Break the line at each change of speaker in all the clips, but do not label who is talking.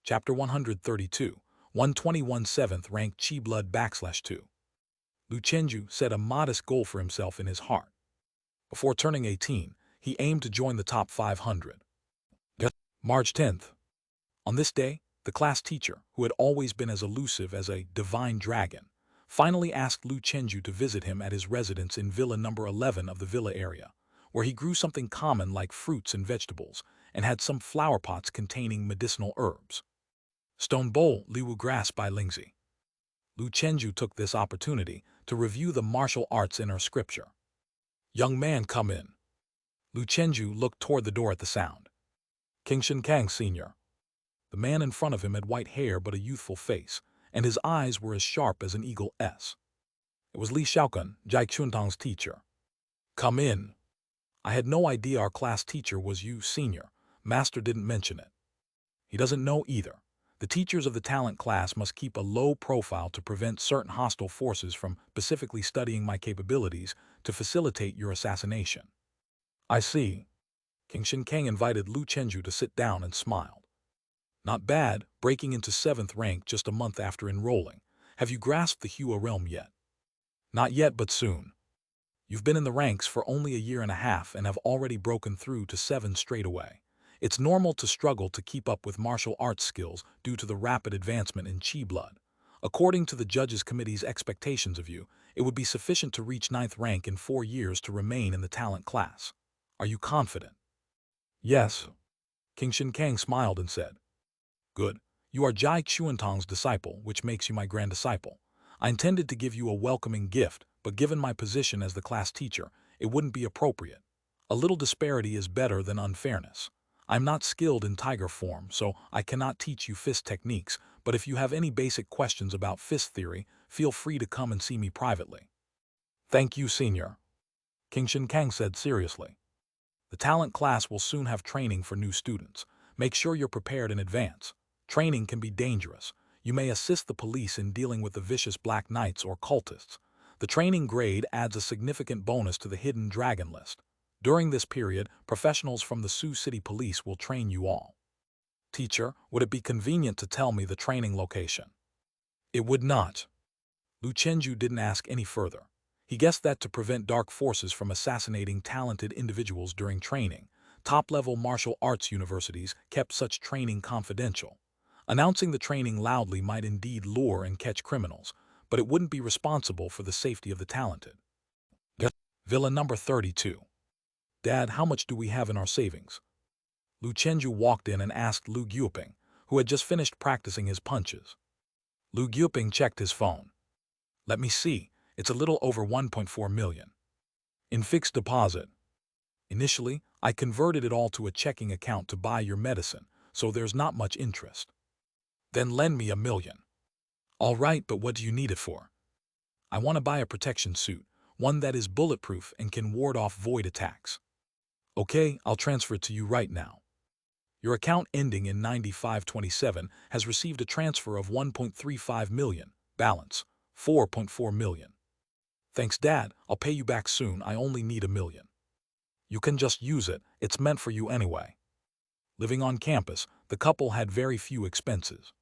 Chapter 132, 121 7th rank Chi Blood /2. Lu Chenju set a modest goal for himself in his heart. Before turning 18, he aimed to join the top 500. March 10th. On this day, the class teacher, who had always been as elusive as a divine dragon, finally asked Lu Chenju to visit him at his residence in Villa number 11 of the villa area, where he grew something common like fruits and vegetables and had some flower pots containing medicinal herbs. Stone Bowl Liwu Grass by Lingzi. Lu Chenju took this opportunity to review the martial arts inner scripture. Young man, come in. Lu Chenju looked toward the door at the sound. King Shen Kang Sr. The man in front of him had white hair but a youthful face, and his eyes were as sharp as an eagle's. It was Li Xiaokun, Jai Chuntang's teacher. Come in. I had no idea our class teacher was you, Senior. Master didn't mention it. He doesn't know either. The teachers of the talent class must keep a low profile to prevent certain hostile forces from specifically studying my capabilities to facilitate your assassination. I see. King Shen Kang invited Lu Chenju to sit down and smiled. Not bad, breaking into 7th rank just a month after enrolling. Have you grasped the Hua realm yet? Not yet, but soon. You've been in the ranks for only a year and a half and have already broken through to 7 straight away. It's normal to struggle to keep up with martial arts skills due to the rapid advancement in Chi Blood. According to the Judges Committee's expectations of you, it would be sufficient to reach 9th rank in 4 years to remain in the talent class. Are you confident? Yes. King Shen Kang smiled and said, Good. You are Jai Chuantong's disciple, which makes you my grand disciple. I intended to give you a welcoming gift, but given my position as the class teacher, it wouldn't be appropriate. A little disparity is better than unfairness. I'm not skilled in tiger form, so I cannot teach you fist techniques, but if you have any basic questions about fist theory, feel free to come and see me privately. Thank you, Senior. King Shen Kang said seriously. The talent class will soon have training for new students. Make sure you're prepared in advance. Training can be dangerous. You may assist the police in dealing with the vicious Black Knights or cultists. The training grade adds a significant bonus to the hidden dragon list. During this period, professionals from the Sioux City Police will train you all. Teacher, would it be convenient to tell me the training location? It would not. Lu Chenju didn't ask any further. He guessed that to prevent dark forces from assassinating talented individuals during training, top-level martial arts universities kept such training confidential. Announcing the training loudly might indeed lure and catch criminals, but it wouldn't be responsible for the safety of the talented. Villa number 32. Dad, how much do we have in our savings? Lu Chenju walked in and asked Lu Guoping, who had just finished practicing his punches. Lu Guoping checked his phone. Let me see, it's a little over 1.4 million. In fixed deposit. Initially, I converted it all to a checking account to buy your medicine, so there's not much interest. Then lend me $1 million. All right, but what do you need it for? I want to buy a protection suit, one that is bulletproof and can ward off void attacks. Okay, I'll transfer it to you right now. Your account ending in 9527 has received a transfer of 1.35 million, balance 4.4 million. Thanks, Dad, I'll pay you back soon, I only need $1 million. You can just use it, it's meant for you anyway. Living on campus, the couple had very few expenses.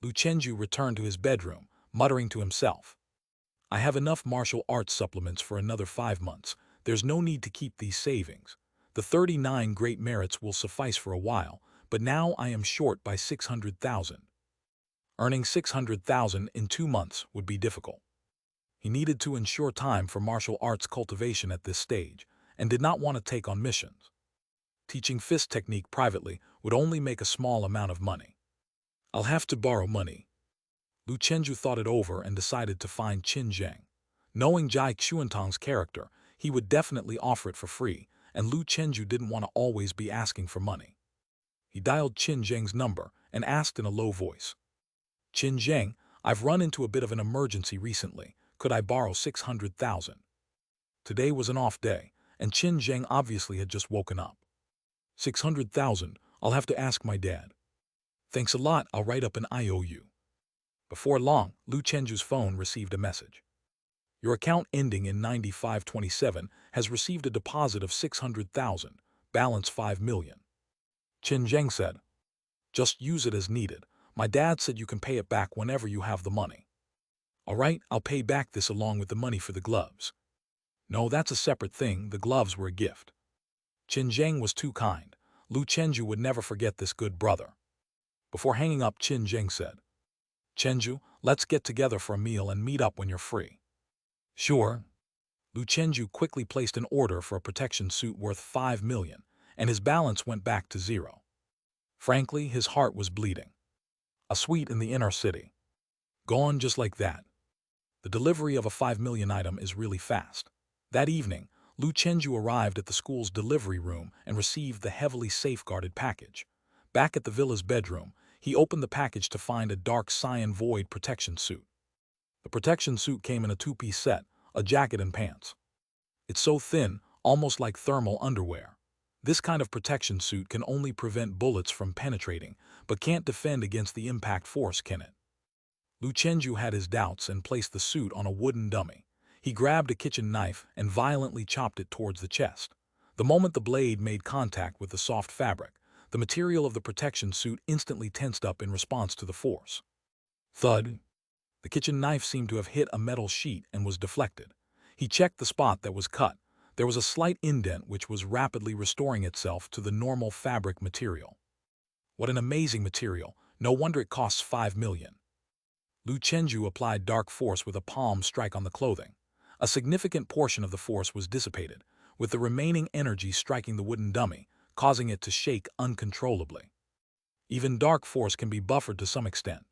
Lu Chenju returned to his bedroom, muttering to himself. I have enough martial arts supplements for another 5 months, there's no need to keep these savings. The 39 great merits will suffice for a while, but now I am short by 600,000. Earning 600,000 in 2 months would be difficult. He needed to ensure time for martial arts cultivation at this stage, and did not want to take on missions. Teaching fist technique privately would only make a small amount of money. I'll have to borrow money. Lu Chenju thought it over and decided to find Qin Zheng. Knowing Jai Chuantong's character, he would definitely offer it for free, and Lu Chenju didn't want to always be asking for money. He dialed Qin Zheng's number and asked in a low voice. Qin Zheng, I've run into a bit of an emergency recently. Could I borrow 600,000? Today was an off day, and Qin Zheng obviously had just woken up. 600,000, I'll have to ask my dad. Thanks a lot, I'll write up an IOU. Before long, Lu Chenju's phone received a message. Your account ending in 9527 has received a deposit of 600,000, balance 5 million. Qin Zheng said. Just use it as needed. My dad said you can pay it back whenever you have the money. All right, I'll pay back this along with the money for the gloves. No, that's a separate thing. The gloves were a gift. Qin Zheng was too kind. Lu Chenju would never forget this good brother. Before hanging up, Qin Zheng said, Chenju, let's get together for a meal and meet up when you're free. Sure. Lu Chenju quickly placed an order for a protection suit worth 5 million, and his balance went back to zero. Frankly, his heart was bleeding. A suite in the inner city. Gone just like that. The delivery of a 5 million item is really fast. That evening, Lu Chenju arrived at the school's delivery room and received the heavily safeguarded package. Back at the villa's bedroom, he opened the package to find a dark cyan void protection suit. The protection suit came in a two-piece set, a jacket and pants. It's so thin, almost like thermal underwear. This kind of protection suit can only prevent bullets from penetrating, but can't defend against the impact force, can it? Lu Chenju had his doubts and placed the suit on a wooden dummy. He grabbed a kitchen knife and violently chopped it towards the chest. The moment the blade made contact with the soft fabric, the material of the protection suit instantly tensed up in response to the force. Thud! The kitchen knife seemed to have hit a metal sheet and was deflected. He checked the spot that was cut. There was a slight indent which was rapidly restoring itself to the normal fabric material. What an amazing material! No wonder it costs 5 million. Lu Chenju applied dark force with a palm strike on the clothing. A significant portion of the force was dissipated, with the remaining energy striking the wooden dummy, causing it to shake uncontrollably. Even dark force can be buffered to some extent.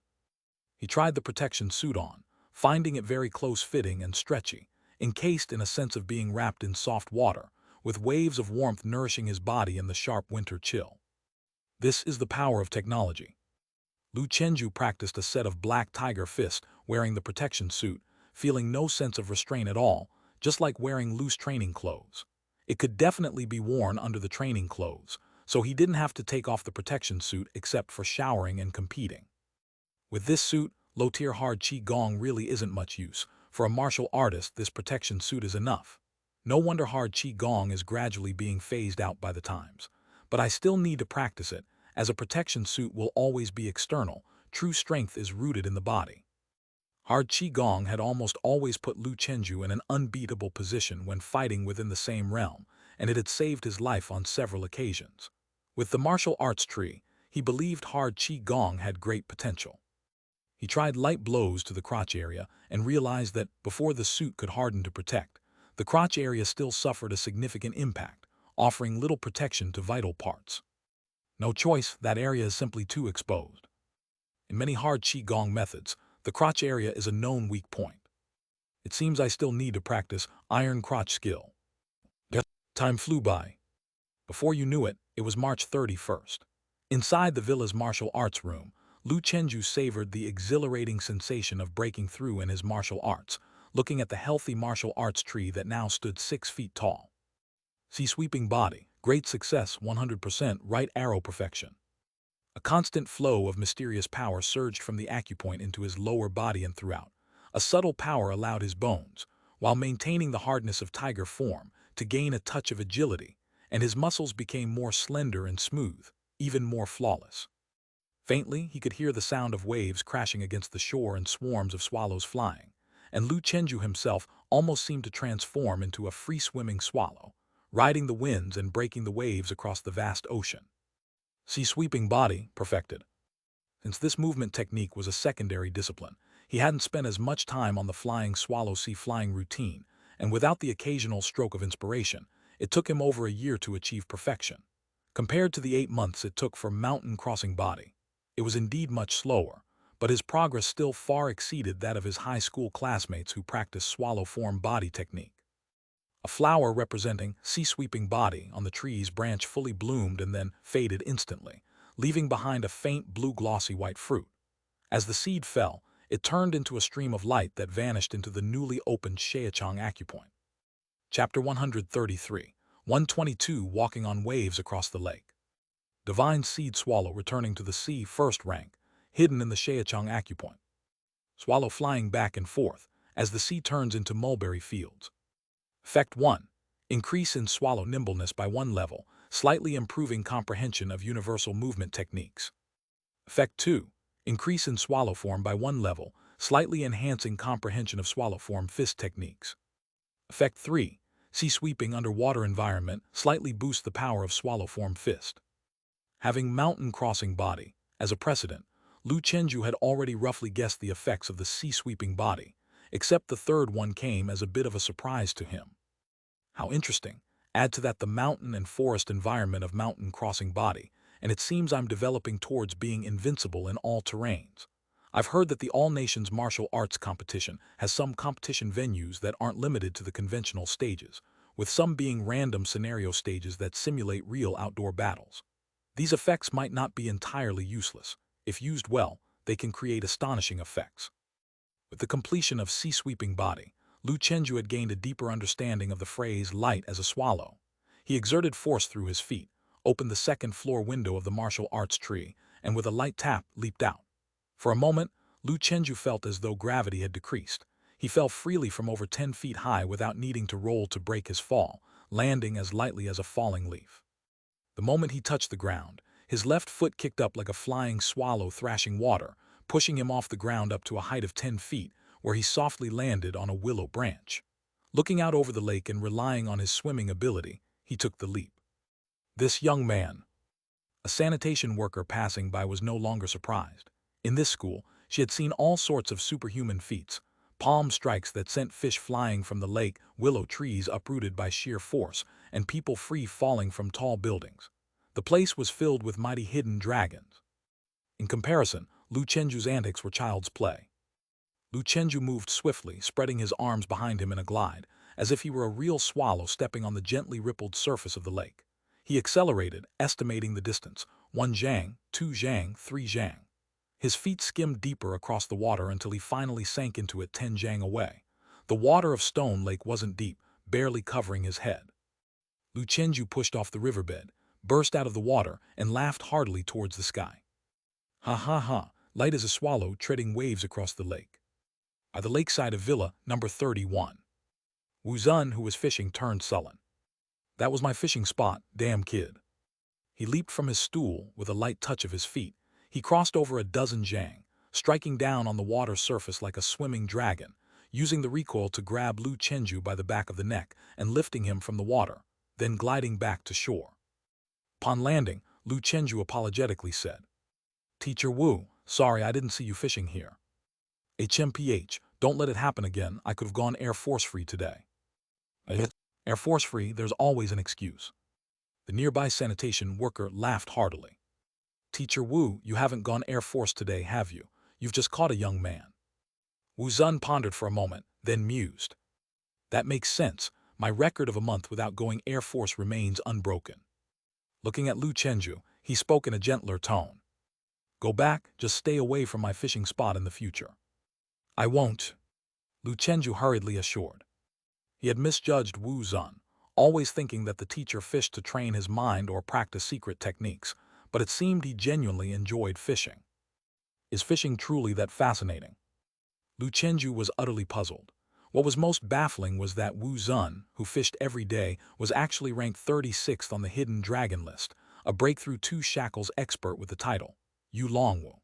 He tried the protection suit on, finding it very close-fitting and stretchy, encased in a sense of being wrapped in soft water, with waves of warmth nourishing his body in the sharp winter chill. This is the power of technology. Lu Chenju practiced a set of black tiger fists wearing the protection suit, feeling no sense of restraint at all, just like wearing loose training clothes. It could definitely be worn under the training clothes, so he didn't have to take off the protection suit except for showering and competing. With this suit, low-tier hard Qi Gong really isn't much use. For a martial artist, this protection suit is enough. No wonder hard Qi Gong is gradually being phased out by the times. But I still need to practice it, as a protection suit will always be external. True strength is rooted in the body. Hard Qi Gong had almost always put Lu Chenju in an unbeatable position when fighting within the same realm, and it had saved his life on several occasions. With the martial arts tree, he believed hard Qi Gong had great potential. He tried light blows to the crotch area and realized that, before the suit could harden to protect, the crotch area still suffered a significant impact, offering little protection to vital parts. No choice, that area is simply too exposed. In many hard Qi Gong methods, the crotch area is a known weak point. It seems I still need to practice iron crotch skill. Time flew by. Before you knew it, it was March 31st. Inside the villa's martial arts room, Lu Chenju savored the exhilarating sensation of breaking through in his martial arts, looking at the healthy martial arts tree that now stood 6 feet tall. See sweeping body, great success, 100% right arrow perfection. A constant flow of mysterious power surged from the acupoint into his lower body and throughout. A subtle power allowed his bones, while maintaining the hardness of tiger form, to gain a touch of agility, and his muscles became more slender and smooth, even more flawless. Faintly, he could hear the sound of waves crashing against the shore and swarms of swallows flying, and Lu Chenju himself almost seemed to transform into a free-swimming swallow, riding the winds and breaking the waves across the vast ocean. See sweeping body, perfected. Since this movement technique was a secondary discipline, he hadn't spent as much time on the flying swallow sea flying routine, and without the occasional stroke of inspiration, it took him over a year to achieve perfection. Compared to the 8 months it took for mountain crossing body, it was indeed much slower, but his progress still far exceeded that of his high school classmates who practiced swallow form body technique. A flower representing sea-sweeping body on the tree's branch fully bloomed and then faded instantly, leaving behind a faint blue glossy white fruit. As the seed fell, it turned into a stream of light that vanished into the newly opened Shaechang acupoint. Chapter 133, 122 Walking on Waves Across the Lake. Divine Seed Swallow returning to the sea first rank, hidden in the Shaechang acupoint. Swallow flying back and forth as the sea turns into mulberry fields. Effect 1. Increase in swallow nimbleness by 1 level, slightly improving comprehension of universal movement techniques. Effect 2. Increase in swallow form by 1 level, slightly enhancing comprehension of swallow form fist techniques. Effect 3. Sea sweeping underwater environment, slightly boost the power of swallow form fist. Having mountain crossing body as a precedent, Lu Chenju had already roughly guessed the effects of the sea sweeping body, except the third one came as a bit of a surprise to him. How interesting. Add to that the mountain and forest environment of mountain crossing body, and it seems I'm developing towards being invincible in all terrains. I've heard that the All Nations Martial Arts Competition has some competition venues that aren't limited to the conventional stages, with some being random scenario stages that simulate real outdoor battles. These effects might not be entirely useless. If used well, they can create astonishing effects. With the completion of Sea Sweeping Body, Lu Chenju had gained a deeper understanding of the phrase light as a swallow. He exerted force through his feet, opened the second-floor window of the martial arts tree, and with a light tap, leaped out. For a moment, Lu Chenju felt as though gravity had decreased. He fell freely from over 10 feet high without needing to roll to break his fall, landing as lightly as a falling leaf. The moment he touched the ground, his left foot kicked up like a flying swallow thrashing water, pushing him off the ground up to a height of 10 feet, where he softly landed on a willow branch. Looking out over the lake and relying on his swimming ability, he took the leap. This young man. A sanitation worker passing by was no longer surprised. In this school, she had seen all sorts of superhuman feats, palm strikes that sent fish flying from the lake, willow trees uprooted by sheer force, and people free falling from tall buildings. The place was filled with mighty hidden dragons. In comparison, Lu Chenju's antics were child's play. Lu Chenju moved swiftly, spreading his arms behind him in a glide, as if he were a real swallow stepping on the gently rippled surface of the lake. He accelerated, estimating the distance, 1 zhang, 2 zhang, 3 zhang. His feet skimmed deeper across the water until he finally sank into it 10 zhang away. The water of Stone Lake wasn't deep, barely covering his head. Lu Chenju pushed off the riverbed, burst out of the water, and laughed heartily towards the sky. Ha ha ha, light as a swallow treading waves across the lake. By the lakeside of Villa number 31. Wu Zun, who was fishing, turned sullen. That was my fishing spot, damn kid. He leaped from his stool with a light touch of his feet. He crossed over a dozen zhang, striking down on the water surface like a swimming dragon, using the recoil to grab Lu Chenju by the back of the neck and lifting him from the water, then gliding back to shore. Upon landing, Lu Chenju apologetically said, "Teacher Wu, sorry I didn't see you fishing here. HMPH, don't let it happen again. I could have gone Air Force free today." Air Force free, there's always an excuse. The nearby sanitation worker laughed heartily. Teacher Wu, you haven't gone Air Force today, have you? You've just caught a young man. Wu Zun pondered for a moment, then mused. That makes sense. My record of a month without going Air Force remains unbroken. Looking at Lu Chenju, he spoke in a gentler tone. Go back, just stay away from my fishing spot in the future. I won't, Lu Chenju hurriedly assured. He had misjudged Wu Zun, always thinking that the teacher fished to train his mind or practice secret techniques, but it seemed he genuinely enjoyed fishing. Is fishing truly that fascinating? Lu Chenju was utterly puzzled. What was most baffling was that Wu Zun, who fished every day, was actually ranked 36th on the Hidden Dragon list, a breakthrough 2 shackles expert with the title, Yu Longwu.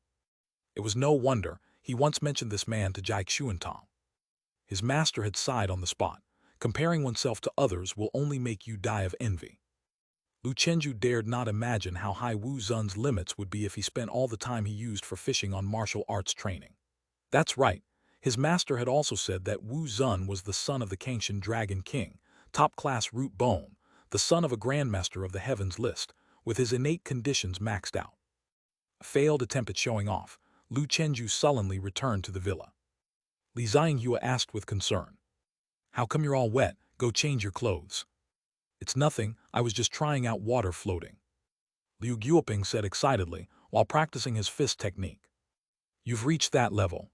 It was no wonder he once mentioned this man to Jai Xuantong. His master had sighed on the spot. Comparing oneself to others will only make you die of envy. Lu Chenju dared not imagine how high Wu Zun's limits would be if he spent all the time he used for fishing on martial arts training. That's right, his master had also said that Wu Zun was the son of the Kangshan Dragon King, top-class root bone, the son of a grandmaster of the Heavens list, with his innate conditions maxed out. A failed attempt at showing off, Lu Chenju sullenly returned to the villa. Li Xianghua asked with concern, "How come you're all wet? Go change your clothes." "It's nothing, I was just trying out water floating," Liu Guoping said excitedly while practicing his fist technique. You've reached that level.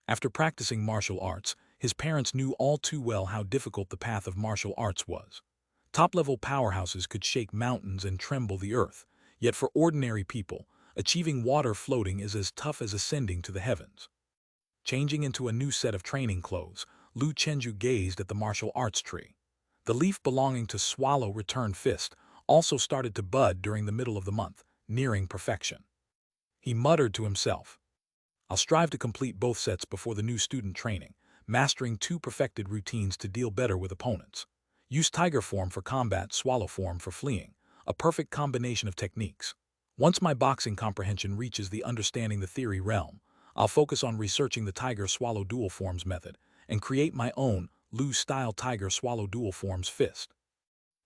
After practicing martial arts, his parents knew all too well how difficult the path of martial arts was. Top-level powerhouses could shake mountains and tremble the earth, yet for ordinary people, achieving water floating is as tough as ascending to the heavens. Changing into a new set of training clothes, Lu Chenju gazed at the martial arts tree. The leaf belonging to Swallow Return Fist also started to bud during the middle of the month, nearing perfection. He muttered to himself. I'll strive to complete both sets before the new student training, mastering 2 perfected routines to deal better with opponents. Use tiger form for combat, swallow form for fleeing, a perfect combination of techniques. Once my boxing comprehension reaches the understanding the theory realm, I'll focus on researching the tiger swallow dual forms method and create my own Lu-style tiger swallow dual forms fist.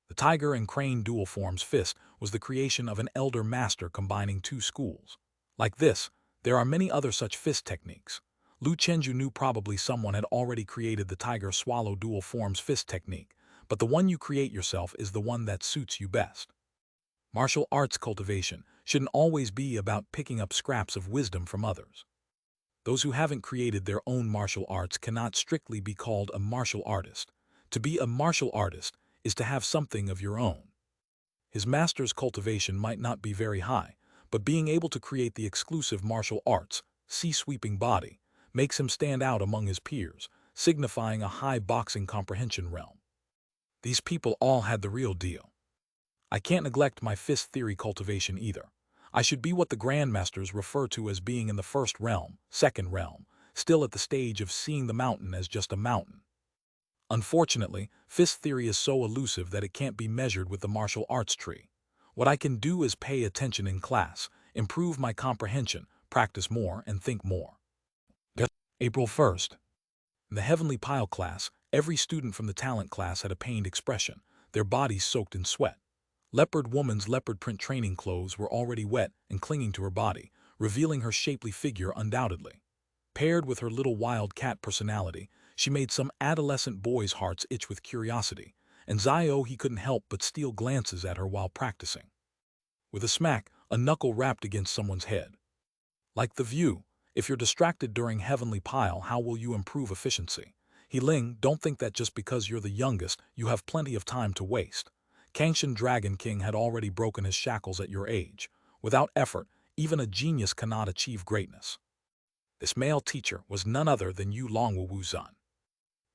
The tiger and crane dual forms fist was the creation of an elder master combining 2 schools. Like this, there are many other such fist techniques. Lu Chenju knew probably someone had already created the tiger swallow dual forms fist technique, but the one you create yourself is the one that suits you best. Martial arts cultivation shouldn't always be about picking up scraps of wisdom from others. Those who haven't created their own martial arts cannot strictly be called a martial artist. To be a martial artist is to have something of your own. His master's cultivation might not be very high, but being able to create the exclusive martial arts, sea-sweeping body, makes him stand out among his peers, signifying a high boxing comprehension realm. These people all had the real deal. I can't neglect my fist theory cultivation either. I should be what the grandmasters refer to as being in the first realm, second realm, still at the stage of seeing the mountain as just a mountain. Unfortunately, fist theory is so elusive that it can't be measured with the martial arts tree. What I can do is pay attention in class, improve my comprehension, practice more, and think more. April 1st. In the Heavenly Pile class, every student from the talent class had a pained expression, their bodies soaked in sweat. Leopard Woman's leopard print training clothes were already wet and clinging to her body, revealing her shapely figure undoubtedly. Paired with her little wild cat personality, she made some adolescent boys' hearts itch with curiosity, and Zio he couldn't help but steal glances at her while practicing. With a smack, a knuckle rapped against someone's head. Like the view, if you're distracted during Heavenly Pile, how will you improve efficiency? Healing, don't think that just because you're the youngest, you have plenty of time to waste. Kangshan Dragon King had already broken his shackles at your age. Without effort, even a genius cannot achieve greatness. This male teacher was none other than Yu Longwu Wuzun.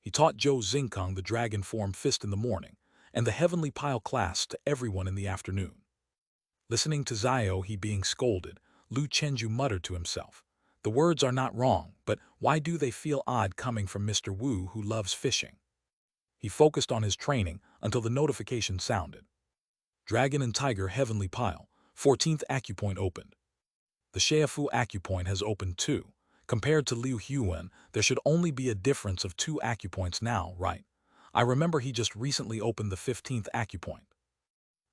He taught Zhou Xingkang the dragon form fist in the morning, and the Heavenly Pile class to everyone in the afternoon. Listening to Zio he being scolded, Lu Chenju muttered to himself, "The words are not wrong, but why do they feel odd coming from Mr. Wu who loves fishing?" He focused on his training until the notification sounded. Dragon and Tiger Heavenly Pile, 14th Acupoint opened. The Shiafu Acupoint has opened too. Compared to Liu Huan, there should only be a difference of 2 acupoints now, right? I remember he just recently opened the 15th acupoint.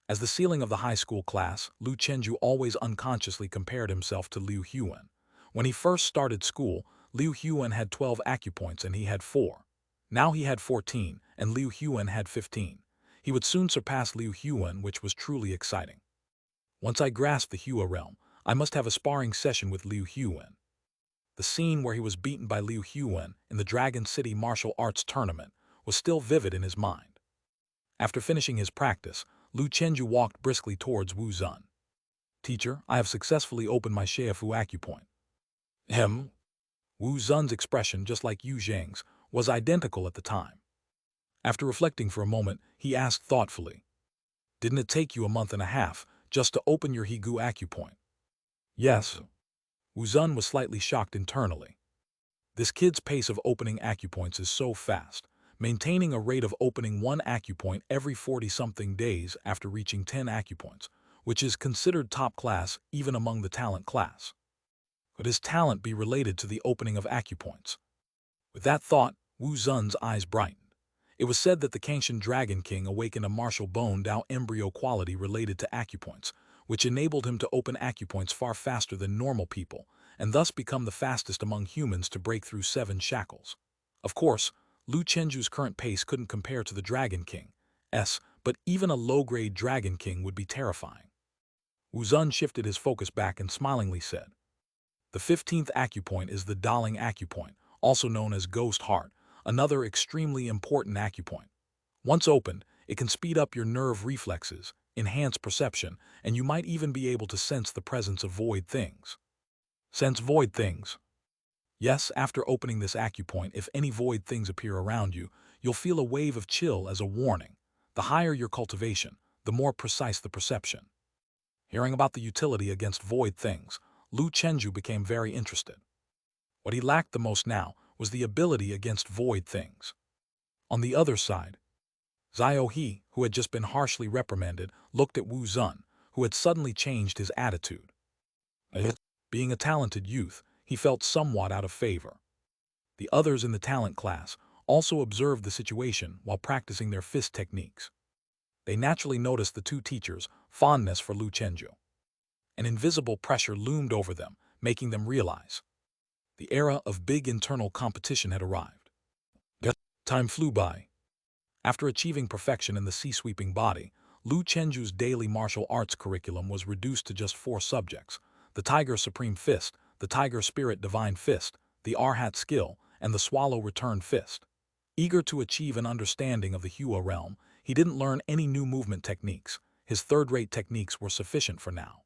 As the ceiling of the high school class, Lu Chenju always unconsciously compared himself to Liu Huan. When he first started school, Liu Huan had 12 acupoints and he had 4. Now he had 14, and Liu Huan had 15. He would soon surpass Liu Huan, which was truly exciting. Once I grasped the Hua realm, I must have a sparring session with Liu Huan. The scene where he was beaten by Liu Huan in the Dragon City Martial Arts Tournament was still vivid in his mind. After finishing his practice, Lu Chenju walked briskly towards Wu Zun. "Teacher, I have successfully opened my Shiafu acupoint." Wu Zun's expression, just like Yu Zhang's, was identical at the time. After reflecting for a moment, he asked thoughtfully, "Didn't it take you a month and a half just to open your Higu acupoint?" "Yes." Wu Zun was slightly shocked internally. This kid's pace of opening acupoints is so fast, maintaining a rate of opening 1 acupoint every 40-something days after reaching 10 acupoints, which is considered top class even among the talent class. Could his talent be related to the opening of acupoints? With that thought, Wu Zun's eyes brightened. It was said that the Kangshan Dragon King awakened a martial bone Dao embryo quality related to acupoints, which enabled him to open acupoints far faster than normal people, and thus become the fastest among humans to break through 7 shackles. Of course, Lu Chenju's current pace couldn't compare to the Dragon King's, but even a low-grade Dragon King would be terrifying. Wu Zun shifted his focus back and smilingly said, "The 15th acupoint is the Daling acupoint, also known as Ghost Heart, another extremely important acupoint. Once opened, it can speed up your nerve reflexes, enhance perception, and you might even be able to sense the presence of void things." Sense void things. Yes, after opening this acupoint, if any void things appear around you, you'll feel a wave of chill as a warning. The higher your cultivation, the more precise the perception. Hearing about the utility against void things, Lu Chenju became very interested. What he lacked the most now was the ability against void things. On the other side, Xiao He, who had just been harshly reprimanded, looked at Wu Zun, who had suddenly changed his attitude. Being a talented youth, he felt somewhat out of favor. The others in the talent class also observed the situation while practicing their fist techniques. They naturally noticed the two teachers' fondness for Lu Chenju. An invisible pressure loomed over them, making them realize the era of big internal competition had arrived. Time flew by. After achieving perfection in the sea-sweeping body, Lu Chenju's daily martial arts curriculum was reduced to just 4 subjects: the Tiger Supreme Fist, the Tiger Spirit Divine Fist, the Arhat Skill, and the Swallow Return Fist. Eager to achieve an understanding of the Hua realm, he didn't learn any new movement techniques. His third-rate techniques were sufficient for now.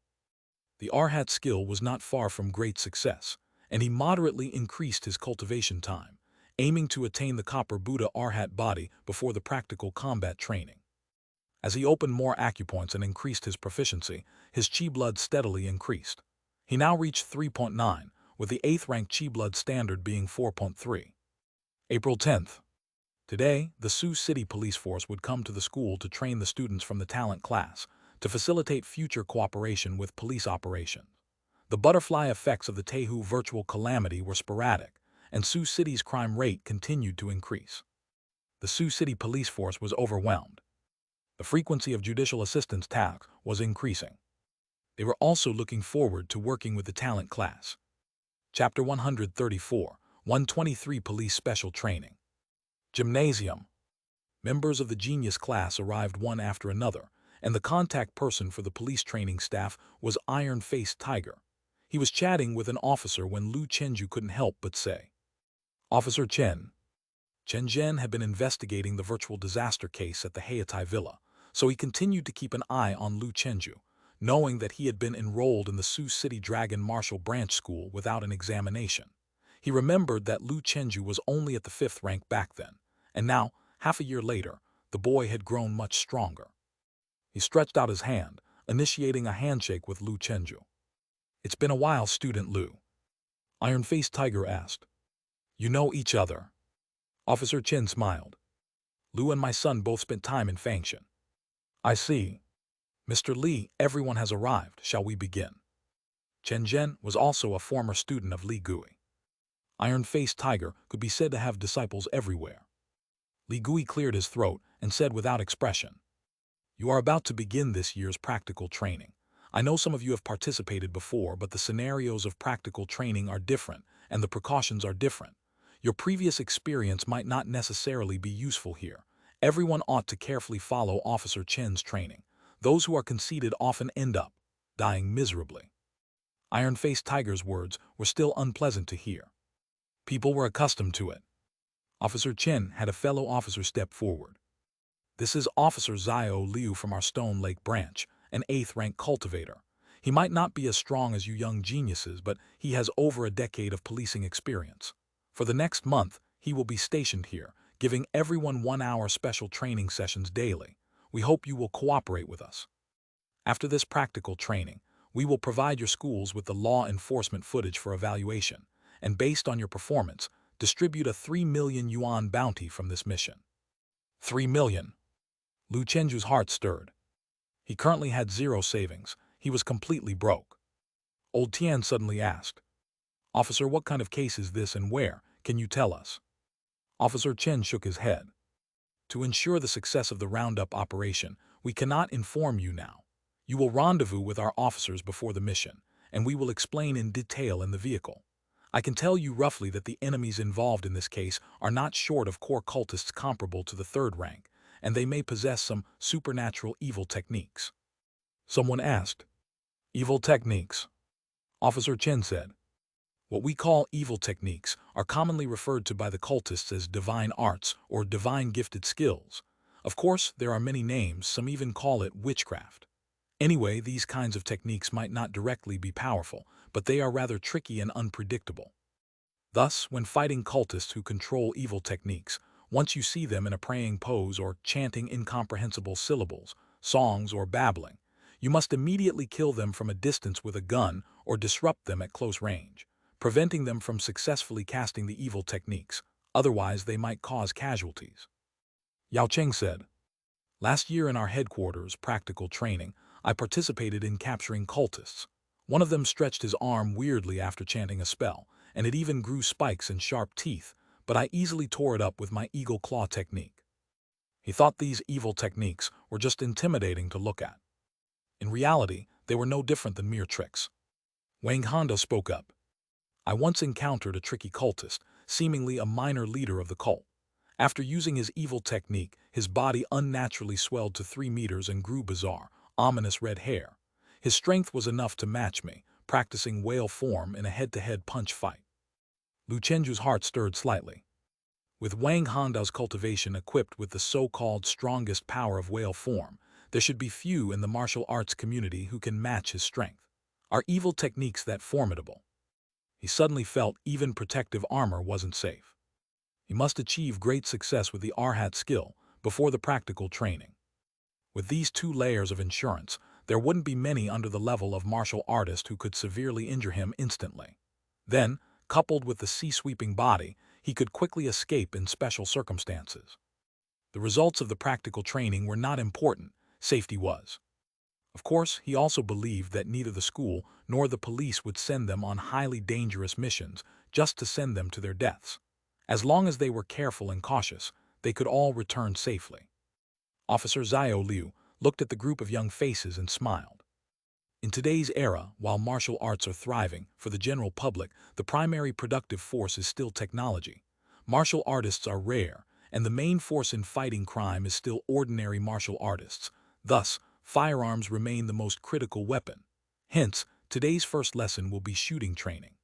The Arhat Skill was not far from great success, and he moderately increased his cultivation time, aiming to attain the Copper Buddha Arhat body before the practical combat training. As he opened more acupoints and increased his proficiency, his chi blood steadily increased. He now reached 3.9, with the 8th rank chi blood standard being 4.3. April 10th. Today, the Sioux City Police Force would come to the school to train the students from the talent class to facilitate future cooperation with police operations. The butterfly effects of the Tehu virtual calamity were sporadic, and Sioux City's crime rate continued to increase. The Sioux City Police Force was overwhelmed. The frequency of judicial assistance tasks was increasing. They were also looking forward to working with the talent class. Chapter 134, 123 Police Special Training. Gymnasium. Members of the genius class arrived one after another, and the contact person for the police training staff was Iron-Faced Tiger. He was chatting with an officer when Lu Chenju couldn't help but say, "Officer Chen." Chen Zhen had been investigating the virtual disaster case at the Heitai Villa, so he continued to keep an eye on Lu Chenju, knowing that he had been enrolled in the Sioux City Dragon Martial Branch School without an examination. He remembered that Lu Chenju was only at the 5th rank back then, and now, half a year later, the boy had grown much stronger. He stretched out his hand, initiating a handshake with Lu Chenju. "It's been a while, Student Lu," Iron-Faced Tiger asked. "You know each other?" Officer Chen smiled. "Lu and my son both spent time in Fangshan." "I see. Mr. Li, everyone has arrived. Shall we begin?" Chen Zhen was also a former student of Li Gui. Iron-Faced Tiger could be said to have disciples everywhere. Li Gui cleared his throat and said without expression, "You are about to begin this year's practical training. I know some of you have participated before, but the scenarios of practical training are different, and the precautions are different. Your previous experience might not necessarily be useful here. Everyone ought to carefully follow Officer Chen's training. Those who are conceited often end up dying miserably." Iron-Faced Tiger's words were still unpleasant to hear. People were accustomed to it. Officer Chen had a fellow officer step forward. "This is Officer Xiao Liu from our Stone Lake branch, an 8th rank cultivator. He might not be as strong as you young geniuses, but he has over a decade of policing experience. For the next month, he will be stationed here, giving everyone 1-hour special training sessions daily. We hope you will cooperate with us. After this practical training, we will provide your schools with the law enforcement footage for evaluation, and based on your performance, distribute a 3 million yuan bounty from this mission." 3 million. Lu Chenju's heart stirred. He currently had 0 savings. He was completely broke. Old Tian suddenly asked, "Officer, what kind of case is this and where? Can you tell us?" Officer Chen shook his head. "To ensure the success of the roundup operation, we cannot inform you now. You will rendezvous with our officers before the mission, and we will explain in detail in the vehicle. I can tell you roughly that the enemies involved in this case are not short of core cultists comparable to the 3rd rank, and they may possess some supernatural evil techniques." Someone asked, "Evil techniques?" Officer Chen said, "What we call evil techniques are commonly referred to by the cultists as divine arts or divine gifted skills. Of course, there are many names, some even call it witchcraft. Anyway, these kinds of techniques might not directly be powerful, but they are rather tricky and unpredictable. Thus, when fighting cultists who control evil techniques, once you see them in a praying pose or chanting incomprehensible syllables, songs, or babbling, You must immediately kill them from a distance with a gun or disrupt them at close range, preventing them from successfully casting the evil techniques, otherwise they might cause casualties. Yao Cheng said, "Last year in our headquarters practical training, I participated in capturing cultists. One of them stretched his arm weirdly after chanting a spell, and it even grew spikes and sharp teeth, but I easily tore it up with my eagle claw technique. He thought these evil techniques were just intimidating to look at. In reality, they were no different than mere tricks." Wang Honda spoke up. "I once encountered a tricky cultist, seemingly a minor leader of the cult. After using his evil technique, his body unnaturally swelled to 3 meters and grew bizarre, ominous red hair. His strength was enough to match me, practicing whale form in a head-to-head punch fight." Lu Chenju's heart stirred slightly. With Wang Honda's cultivation equipped with the so-called strongest power of whale form, there should be few in the martial arts community who can match his strength. Are evil techniques that formidable? He suddenly felt even protective armor wasn't safe. He must achieve great success with the Arhat skill before the practical training. With these 2 layers of insurance, there wouldn't be many under the level of martial artist who could severely injure him instantly. Then, coupled with the sea-sweeping body, he could quickly escape in special circumstances. The results of the practical training were not important, safety was. Of course, he also believed that neither the school nor the police would send them on highly dangerous missions just to send them to their deaths. As long as they were careful and cautious, they could all return safely. Officer Xiao Liu looked at the group of young faces and smiled. In today's era, while martial arts are thriving, for the general public, the primary productive force is still technology. Martial artists are rare, and the main force in fighting crime is still ordinary martial artists. Thus, firearms remain the most critical weapon. Hence, today's first lesson will be shooting training.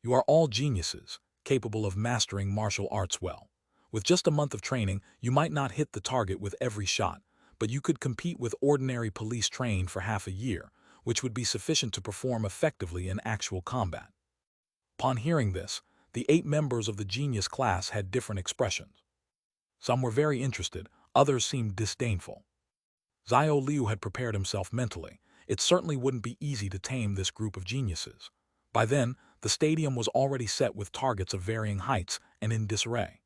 You are all geniuses, capable of mastering martial arts well. With just a month of training, you might not hit the target with every shot, but you could compete with ordinary police trained for half a year, which would be sufficient to perform effectively in actual combat. Upon hearing this, the 8 members of the genius class had different expressions. Some were very interested, others seemed disdainful. Xiao Liu had prepared himself mentally. It certainly wouldn't be easy to tame this group of geniuses. By then, the stadium was already set with targets of varying heights and in disarray.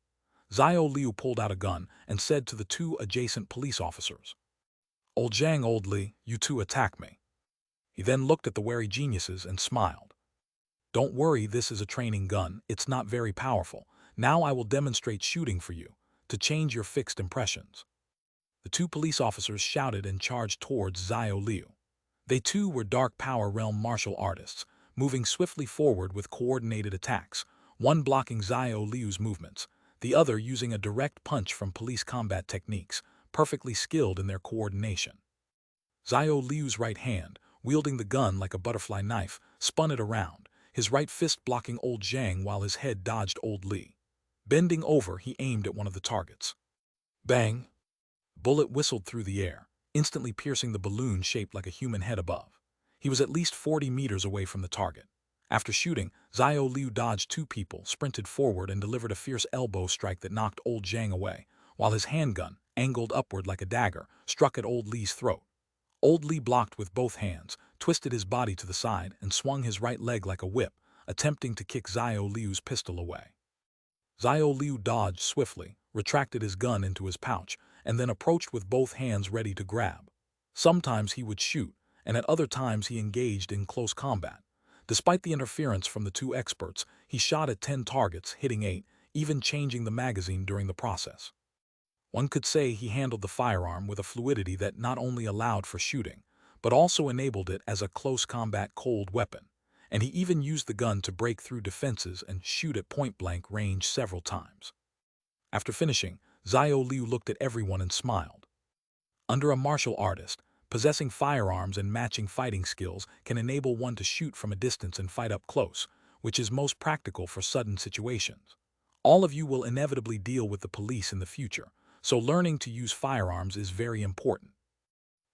Xiao Liu pulled out a gun and said to the 2 adjacent police officers, "Old Zhang, Old Li, you 2 attack me." He then looked at the wary geniuses and smiled. "Don't worry, this is a training gun, it's not very powerful. Now I will demonstrate shooting for you, to change your fixed impressions." The 2 police officers shouted and charged towards Xiao Liu. They too were Dark Power Realm martial artists, moving swiftly forward with coordinated attacks, one blocking Xiao Liu's movements, the other using a direct punch from police combat techniques, perfectly skilled in their coordination. Xiao Liu's right hand, wielding the gun like a butterfly knife, spun it around, his right fist blocking Old Zhang while his head dodged Old Li. Bending over, he aimed at one of the targets. Bang! Bullet whistled through the air, instantly piercing the balloon shaped like a human head above. He was at least 40 meters away from the target. After shooting, Xiao Liu dodged 2 people, sprinted forward and delivered a fierce elbow strike that knocked Old Zhang away, while his handgun, angled upward like a dagger, struck at Old Li's throat. Old Li blocked with both hands, twisted his body to the side, and swung his right leg like a whip, attempting to kick Xiao Liu's pistol away. Xiao Liu dodged swiftly, retracted his gun into his pouch, and then approached with both hands ready to grab. Sometimes he would shoot, and at other times he engaged in close combat. Despite the interference from the 2 experts, he shot at 10 targets, hitting 8, even changing the magazine during the process. One could say he handled the firearm with a fluidity that not only allowed for shooting, but also enabled it as a close combat cold weapon, and he even used the gun to break through defenses and shoot at point-blank range several times. After finishing, Xiao Liu looked at everyone and smiled. Under a martial artist, possessing firearms and matching fighting skills can enable one to shoot from a distance and fight up close, which is most practical for sudden situations. All of you will inevitably deal with the police in the future, so learning to use firearms is very important.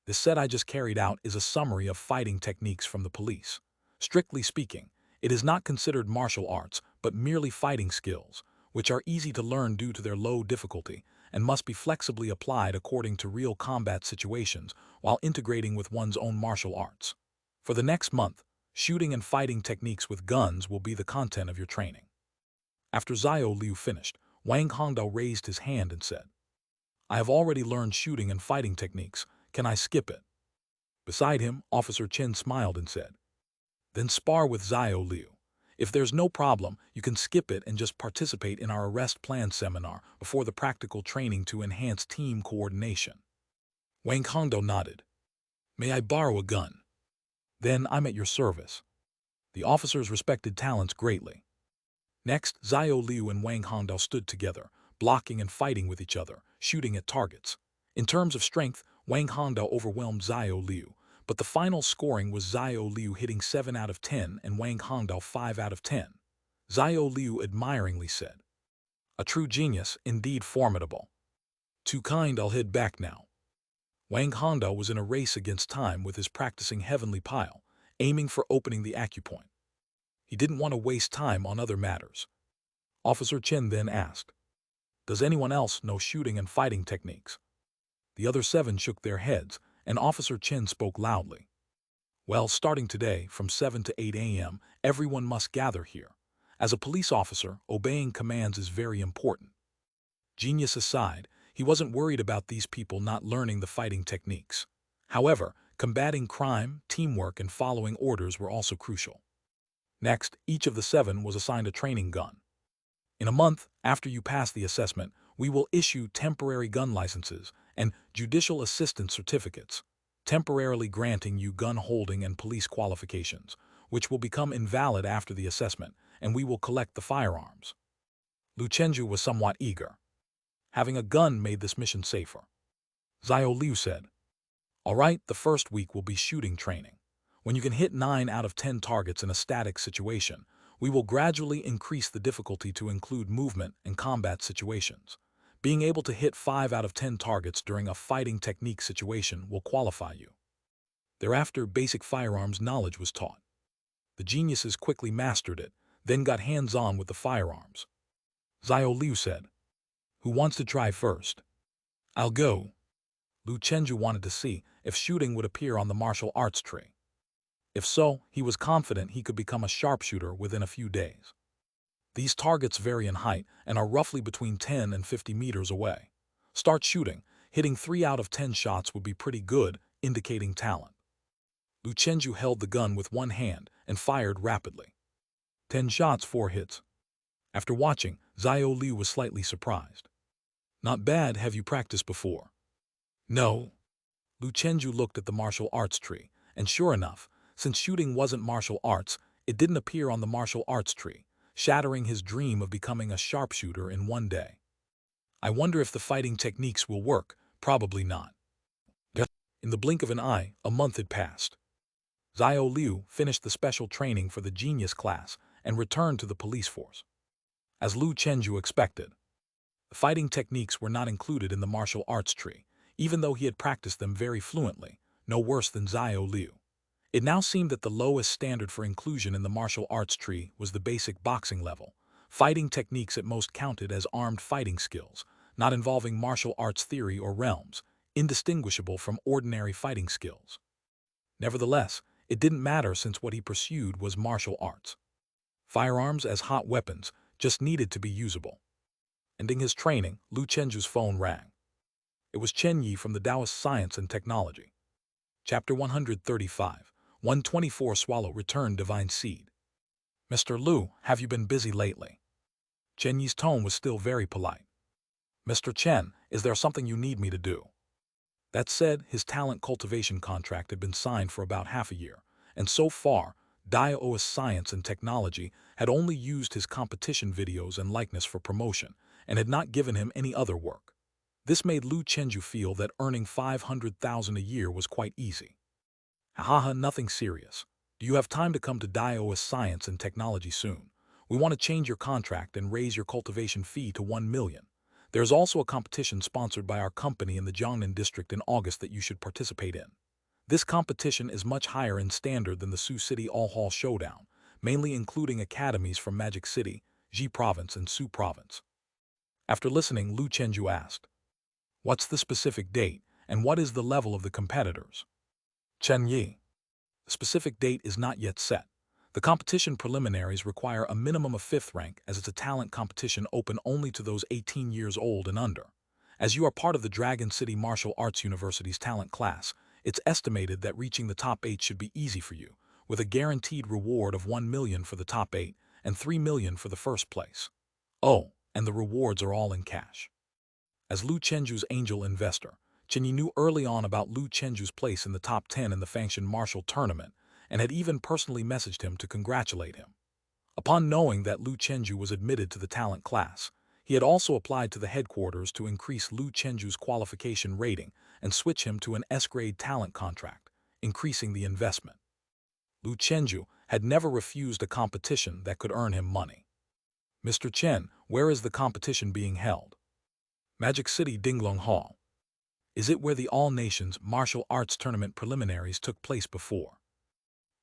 This set I just carried out is a summary of fighting techniques from the police. Strictly speaking, it is not considered martial arts, but merely fighting skills, which are easy to learn due to their low difficulty, and must be flexibly applied according to real combat situations while integrating with one's own martial arts. For the next month, shooting and fighting techniques with guns will be the content of your training. After Xiao Liu finished, Wang Hongdao raised his hand and said, I have already learned shooting and fighting techniques. Can I skip it? Beside him, Officer Chen smiled and said, Then spar with Xiao Liu. If there's no problem, you can skip it and just participate in our arrest plan seminar before the practical training to enhance team coordination. Wang Hongdao nodded. May I borrow a gun? Then I'm at your service. The officers respected talents greatly. Next, Xiao Liu and Wang Hongdao stood together, blocking and fighting with each other, shooting at targets. In terms of strength, Wang Hongdao overwhelmed Xiao Liu, but the final scoring was Xiao Liu hitting 7 out of 10 and Wang Hongdao 5 out of 10. Xiao Liu admiringly said, A true genius, indeed formidable. Too kind, I'll head back now. Wang Hongdao was in a race against time with his practicing heavenly pile, aiming for opening the acupoint. He didn't want to waste time on other matters. Officer Chen then asked, Does anyone else know shooting and fighting techniques? The other 7 shook their heads, and Officer Chen spoke loudly. Well, starting today, from 7 to 8 a.m., everyone must gather here. As a police officer, obeying commands is very important. Genius aside, he wasn't worried about these people not learning the fighting techniques. However, combating crime, teamwork, and following orders were also crucial. Next, each of the 7 was assigned a training gun. In a month, after you pass the assessment, we will issue temporary gun licenses and judicial assistance certificates, temporarily granting you gun holding and police qualifications, which will become invalid after the assessment, and we will collect the firearms. Lu Chenju was somewhat eager. Having a gun made this mission safer. Xiao Liu said, All right, the first week will be shooting training. When you can hit 9 out of 10 targets in a static situation, we will gradually increase the difficulty to include movement and combat situations. Being able to hit 5 out of 10 targets during a fighting technique situation will qualify you. Thereafter, basic firearms knowledge was taught. The geniuses quickly mastered it, then got hands-on with the firearms. Xiao Liu said, Who wants to try first? I'll go. Lu Chenju wanted to see if shooting would appear on the martial arts tree. If so, he was confident he could become a sharpshooter within a few days. These targets vary in height and are roughly between 10 and 50 meters away. Start shooting. Hitting 3 out of 10 shots would be pretty good, indicating talent. Lu Chenju held the gun with one hand and fired rapidly. 10 shots, 4 hits. After watching, Xiao Liu was slightly surprised. Not bad, have you practiced before? No. Lu Chenju looked at the martial arts tree, and sure enough, since shooting wasn't martial arts, it didn't appear on the martial arts tree, shattering his dream of becoming a sharpshooter in one day. I wonder if the fighting techniques will work. Probably not. In the blink of an eye, a month had passed. Xiao Liu finished the special training for the genius class and returned to the police force. As Lu Chenju expected, the fighting techniques were not included in the martial arts tree, even though he had practiced them very fluently, no worse than Xiao Liu. It now seemed that the lowest standard for inclusion in the martial arts tree was the basic boxing level. Fighting techniques at most counted as armed fighting skills, not involving martial arts theory or realms, indistinguishable from ordinary fighting skills. Nevertheless, it didn't matter since what he pursued was martial arts. Firearms as hot weapons just needed to be usable. Ending his training, Lu Chenju's phone rang. It was Chen Yi from the Taoist Science and Technology. Chapter 135. 124 Swallow Return Divine Seed. Mr. Lu, have you been busy lately? Chen Yi's tone was still very polite. Mr. Chen, is there something you need me to do? That said, his talent cultivation contract had been signed for about half a year, and so far, Taoist Science and Technology had only used his competition videos and likeness for promotion, and had not given him any other work. This made Lu Chenju feel that earning 500,000 a year was quite easy. Haha, nothing serious. Do you have time to come to Taoist Science and Technology soon? We want to change your contract and raise your cultivation fee to 1 million. There's also a competition sponsored by our company in the Jiangnan district in August that you should participate in. This competition is much higher in standard than the Sioux City All-Hall Showdown, mainly including academies from Magic City, Ji Province, and Sioux Province. After listening, Lu Chenju asked, What's the specific date, and what is the level of the competitors? Chen Yi. The specific date is not yet set. The competition preliminaries require a minimum of 5th rank, as it's a talent competition open only to those 18 years old and under. As you are part of the Dragon City Martial Arts University's talent class, it's estimated that reaching the top 8 should be easy for you, with a guaranteed reward of 1 million for the top 8 and 3 million for the first place. Oh, and the rewards are all in cash. As Lu Chenju's angel investor, Chenyi knew early on about Lu Chenju's place in the top 10 in the Fangshan Martial Tournament and had even personally messaged him to congratulate him. Upon knowing that Lu Chenju was admitted to the talent class, he had also applied to the headquarters to increase Lu Chenju's qualification rating and switch him to an S-grade talent contract, increasing the investment. Lu Chenju had never refused a competition that could earn him money. Mr. Chen, where is the competition being held? Magic City Dinglong Hall. Is it where the All Nations Martial Arts Tournament preliminaries took place before?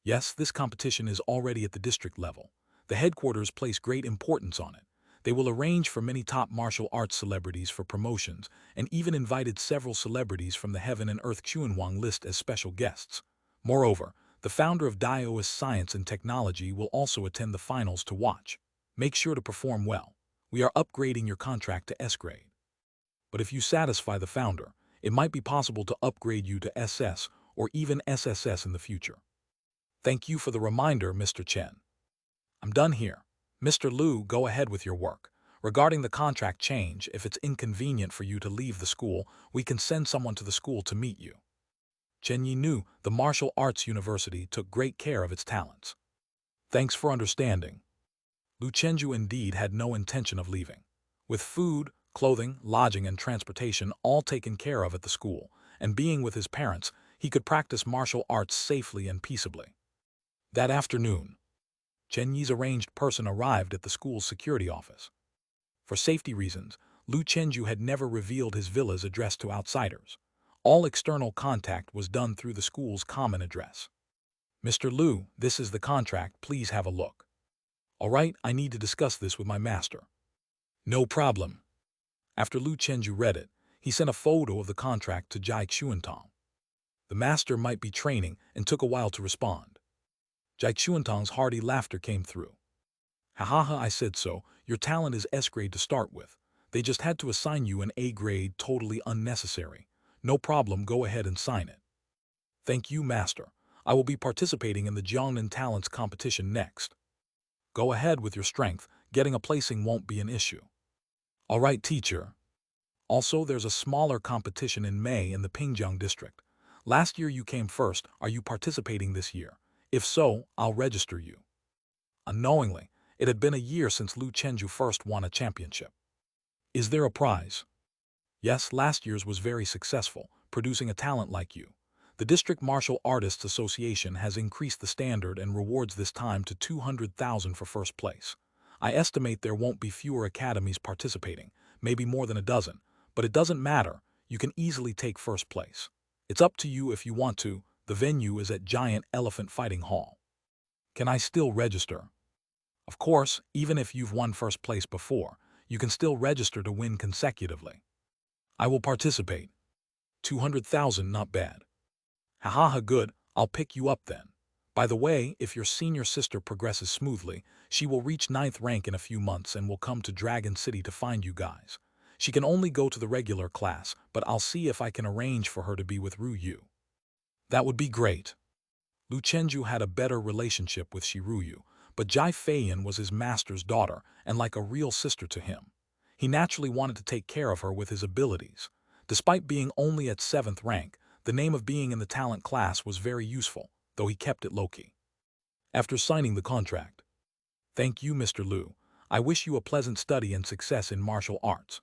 Yes, this competition is already at the district level. The headquarters place great importance on it. They will arrange for many top martial arts celebrities for promotions and even invited several celebrities from the Heaven and Earth Chuanwang list as special guests. Moreover, the founder of Daoist Science and Technology will also attend the finals to watch. Make sure to perform well. We are upgrading your contract to S-grade. But if you satisfy the founder, it might be possible to upgrade you to SS or even SSS in the future. Thank you for the reminder, Mr. Chen. I'm done here. Mr. Liu, go ahead with your work. Regarding the contract change, if it's inconvenient for you to leave the school, we can send someone to the school to meet you. Chen Yi knew the martial arts university took great care of its talents. Thanks for understanding. Lu Chenju indeed had no intention of leaving. With food, clothing, lodging, and transportation all taken care of at the school, and being with his parents, he could practice martial arts safely and peaceably. That afternoon, Chen Yi's arranged person arrived at the school's security office. For safety reasons, Lu Chenju had never revealed his villa's address to outsiders. All external contact was done through the school's common address. Mr. Liu, this is the contract, please have a look. All right, I need to discuss this with my master. No problem. After Lu Chenju read it, he sent a photo of the contract to Jai Xuantong. The master might be training and took a while to respond. Jai Xuantong's hearty laughter came through. Ha ha ha, I said so, your talent is S-grade to start with. They just had to assign you an A-grade, totally unnecessary. No problem, go ahead and sign it. Thank you, master. I will be participating in the Jiangnan Talents competition next. Go ahead with your strength, getting a placing won't be an issue. All right, teacher. Also, there's a smaller competition in May in the Pingjiang district. Last year you came first, are you participating this year? If so, I'll register you. Unknowingly, it had been a year since Lu Chenju first won a championship. Is there a prize? Yes, last year's was very successful, producing a talent like you. The District Martial Artists Association has increased the standard and rewards this time to 200,000 for first place. I estimate there won't be fewer academies participating, maybe more than a dozen, but it doesn't matter, you can easily take first place. It's up to you if you want to, the venue is at Giant Elephant Fighting Hall. Can I still register? Of course, even if you've won first place before, you can still register to win consecutively. I will participate. 200,000, not bad. Ha ha ha, good, I'll pick you up then. By the way, if your senior sister progresses smoothly, she will reach 9th rank in a few months and will come to Dragon City to find you guys. She can only go to the regular class, but I'll see if I can arrange for her to be with Ru Yu. That would be great. Lu Chenju had a better relationship with Shiruyu, but Jai Feiyan was his master's daughter and like a real sister to him. He naturally wanted to take care of her with his abilities. Despite being only at 7th rank, the name of being in the talent class was very useful, though he kept it low-key. After signing the contract, thank you, Mr. Liu. I wish you a pleasant study and success in martial arts.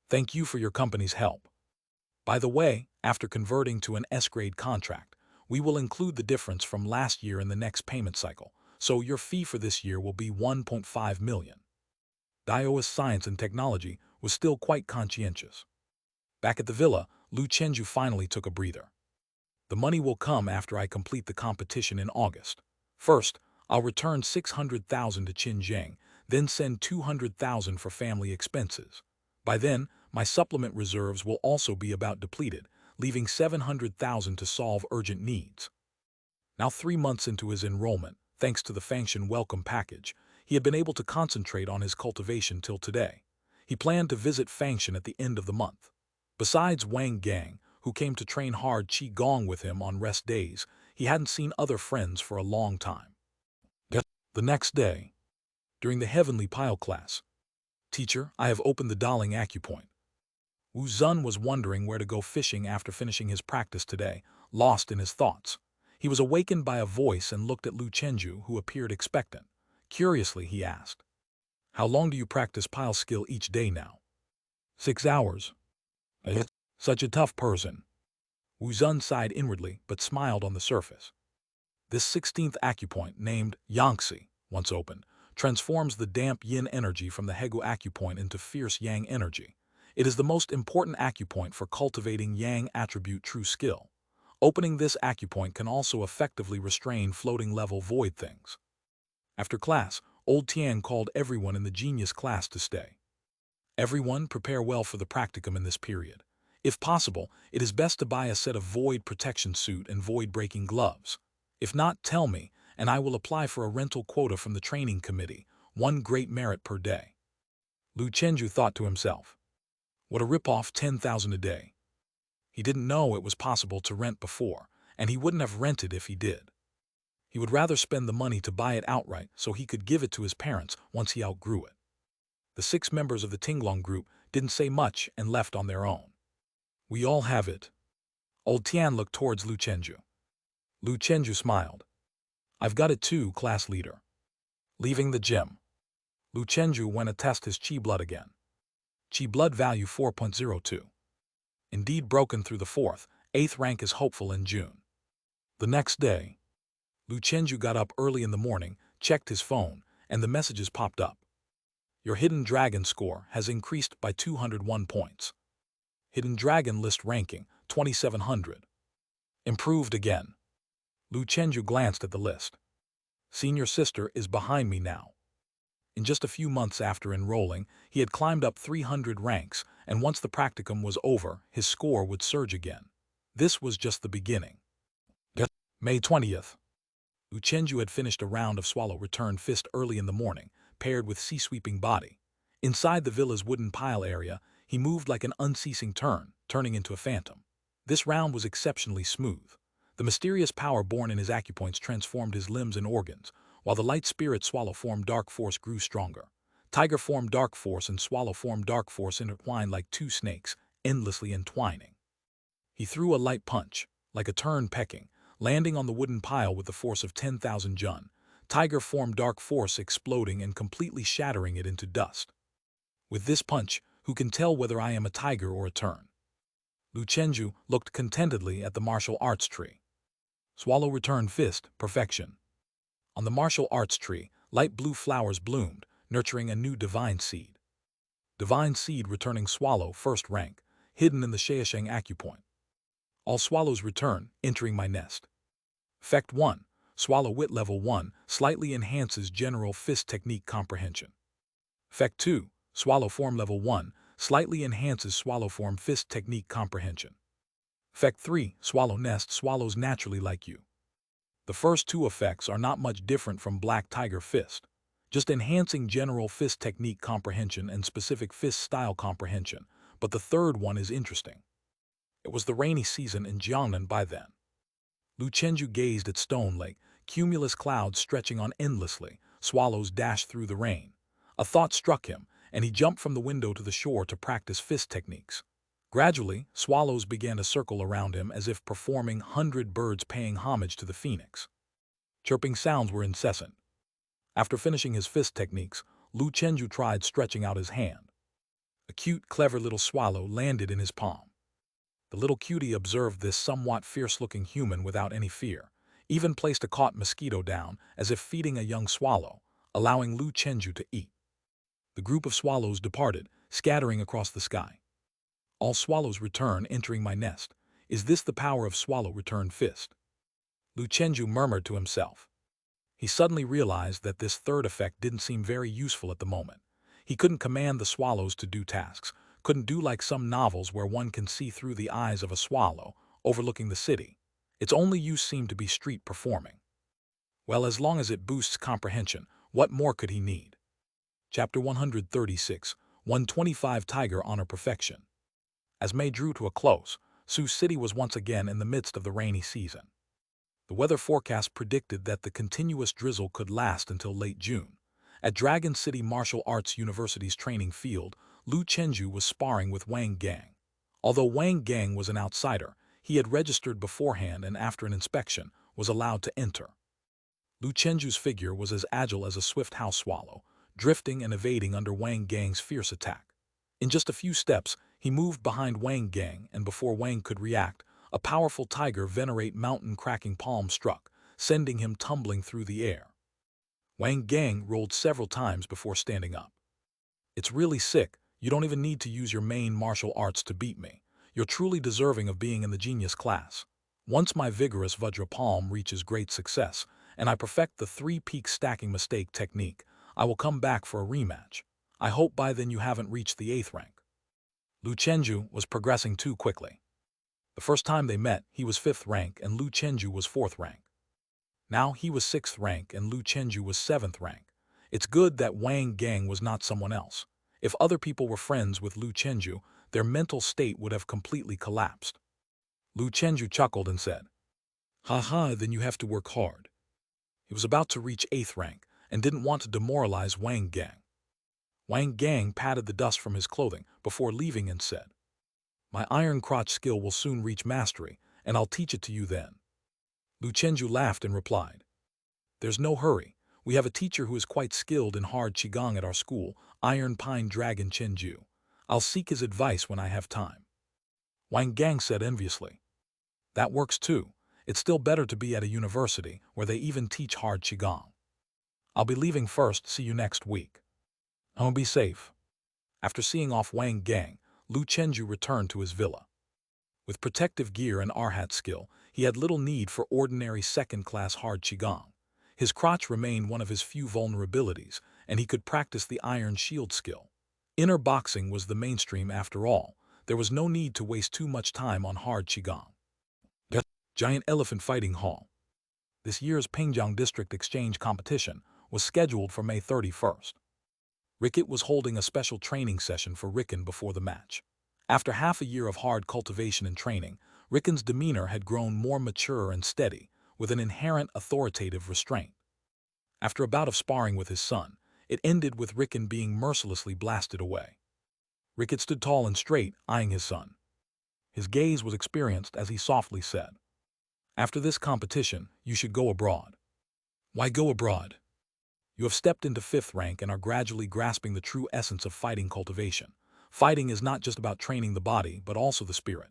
Thank you for your company's help. By the way, after converting to an S-grade contract, we will include the difference from last year in the next payment cycle, so your fee for this year will be 1.5 million. Daoist Science and Technology was still quite conscientious. Back at the villa, Lu Chenju finally took a breather. The money will come after I complete the competition in August. First, I'll return 600,000 to Qinzheng, then send 200,000 for family expenses. By then, My supplement reserves will also be about depleted, leaving 700,000 to solve urgent needs. Now 3 months into his enrollment, thanks to the Fangshan welcome package, he had been able to concentrate on his cultivation till today. He planned to visit Fangshan at the end of the month. Besides Wang Gang, who came to train hard Qigong with him on rest days, he hadn't seen other friends for a long time. The next day, during the Heavenly Pile class, "Teacher, I have opened the Daling acupoint." Wu Zun was wondering where to go fishing after finishing his practice today, lost in his thoughts. He was awakened by a voice and looked at Lu Chenju, who appeared expectant. Curiously, he asked, "How long do you practice pile skill each day now?" 6 hours. Such a tough person. Wu Zun sighed inwardly, but smiled on the surface. This 16th acupoint, named Yangtze, once opened, transforms the damp yin energy from the Hegu acupoint into fierce yang energy. It is the most important acupoint for cultivating yang attribute true skill. Opening this acupoint can also effectively restrain floating-level void things. After class, Old Tian called everyone in the genius class to stay. "Everyone prepare well for the practicum in this period. If possible, it is best to buy a set of void protection suit and void-breaking gloves. If not, tell me, and I will apply for a rental quota from the training committee, 1 great merit per day." Lu Chenju thought to himself, what a rip-off, 10,000 a day. He didn't know it was possible to rent before, and he wouldn't have rented if he did. He would rather spend the money to buy it outright so he could give it to his parents once he outgrew it. The 6 members of the Tinglong group didn't say much and left on their own. "We all have it." Old Tian looked towards Lu Chenju. Lu Chenju smiled. "I've got it too, class leader." Leaving the gym, Lu Chenju went to test his Qi blood again. Qi blood value 4.02. Indeed broken through the 4th, 8th rank is hopeful in June. The next day, Lu Chenju got up early in the morning, checked his phone, and the messages popped up. Your Hidden Dragon score has increased by 201 points. Hidden Dragon list ranking, 2700. Improved again. Lu Chenju glanced at the list. Senior sister is behind me now. In just a few months after enrolling, he had climbed up 300 ranks, and once the practicum was over, his score would surge again. This was just the beginning. May 20th. Lu Chenju had finished a round of swallow return fist early in the morning, paired with sea-sweeping body. Inside the villa's wooden pile area, he moved like an unceasing turning into a phantom. This round was exceptionally smooth. The mysterious power born in his acupoints transformed his limbs and organs, while the light spirit swallow form dark force grew stronger. Tiger form dark force and swallow form dark force intertwined like 2 snakes, endlessly entwining. He threw a light punch, like a turn pecking, landing on the wooden pile with the force of 10,000 jun. Tiger form dark force exploding and completely shattering it into dust. With this punch, who can tell whether I am a tiger or a turn? Lu Chenju looked contentedly at the martial arts tree. Swallow return fist, perfection. On the martial arts tree, light blue flowers bloomed, nurturing a new divine seed. Divine seed returning swallow, 1st rank, hidden in the Shaisheng acupoint. All swallows return, entering my nest. Effect 1. Swallow wit level 1, slightly enhances general fist technique comprehension. Effect 2. Swallow form level 1, slightly enhances swallow form fist technique comprehension. Effect 3. Swallow nest swallows naturally like you. The first 2 effects are not much different from Black Tiger Fist, just enhancing general fist technique comprehension and specific fist style comprehension, but the third one is interesting. It was the rainy season in Jiangnan by then. Lu Chenju gazed at Stone Lake, cumulus clouds stretching on endlessly, swallows dashed through the rain. A thought struck him, and he jumped from the window to the shore to practice fist techniques. Gradually, swallows began to circle around him as if performing 100 birds paying homage to the phoenix. Chirping sounds were incessant. After finishing his fist techniques, Lu Chenju tried stretching out his hand. A cute, clever little swallow landed in his palm. The little cutie observed this somewhat fierce-looking human without any fear, even placed a caught mosquito down as if feeding a young swallow, allowing Lu Chenju to eat. The group of swallows departed, scattering across the sky. All swallows return, entering my nest. Is this the power of swallow return fist? Lu Chenju murmured to himself. He suddenly realized that this third effect didn't seem very useful at the moment. He couldn't command the swallows to do tasks, couldn't do like some novels where one can see through the eyes of a swallow, overlooking the city. Its only use seemed to be street performing. Well, as long as it boosts comprehension, what more could he need? Chapter 136, 125 Tiger Honor Perfection. As May drew to a close, Sioux City was once again in the midst of the rainy season. The weather forecast predicted that the continuous drizzle could last until late June. At Dragon City Martial Arts University's training field, Lu Chenju was sparring with Wang Gang. Although Wang Gang was an outsider, he had registered beforehand and after an inspection was allowed to enter. Lu Chenju's figure was as agile as a swift house swallow, drifting and evading under Wang Gang's fierce attack. In just a few steps, he moved behind Wang Gang, and before Wang could react, a powerful tiger venerate mountain-cracking palm struck, sending him tumbling through the air. Wang Gang rolled several times before standing up. "It's really sick. You don't even need to use your main martial arts to beat me. You're truly deserving of being in the genius class. Once my vigorous Vajra Palm reaches great success, and I perfect the three-peak stacking mistake technique, I will come back for a rematch. I hope by then you haven't reached the 8th rank." Lu Chenju was progressing too quickly. The first time they met, he was 5th rank and Lu Chenju was 4th rank. Now he was 6th rank and Lu Chenju was 7th rank. It's good that Wang Gang was not someone else. If other people were friends with Lu Chenju, their mental state would have completely collapsed. Lu Chenju chuckled and said, "Haha, then you have to work hard." He was about to reach 8th rank and didn't want to demoralize Wang Gang. Wang Gang patted the dust from his clothing before leaving and said, "My iron crotch skill will soon reach mastery, and I'll teach it to you then." Lu Chenju laughed and replied, "There's no hurry. We have a teacher who is quite skilled in hard qigong at our school, Iron Pine Dragon Chenju. I'll seek his advice when I have time." Wang Gang said enviously, "That works too. It's still better to be at a university where they even teach hard qigong. I'll be leaving first. See you next week. I'll be safe." After seeing off Wang Gang, Lu Chenju returned to his villa. With protective gear and Arhat skill, he had little need for ordinary second-class hard qigong. His crotch remained one of his few vulnerabilities, and he could practice the iron shield skill. Inner boxing was the mainstream after all. There was no need to waste too much time on hard qigong. Giant Elephant Fighting Hall. This year's Pingjiang District Exchange competition was scheduled for May 31st. Ricket was holding a special training session for Ricken before the match. After half a year of hard cultivation and training, Ricken's demeanor had grown more mature and steady, with an inherent authoritative restraint. After a bout of sparring with his son, it ended with Ricken being mercilessly blasted away. Ricket stood tall and straight, eyeing his son. His gaze was experienced as he softly said, "After this competition, you should go abroad." "Why go abroad?" "You have stepped into 5th rank and are gradually grasping the true essence of fighting cultivation. Fighting is not just about training the body, but also the spirit.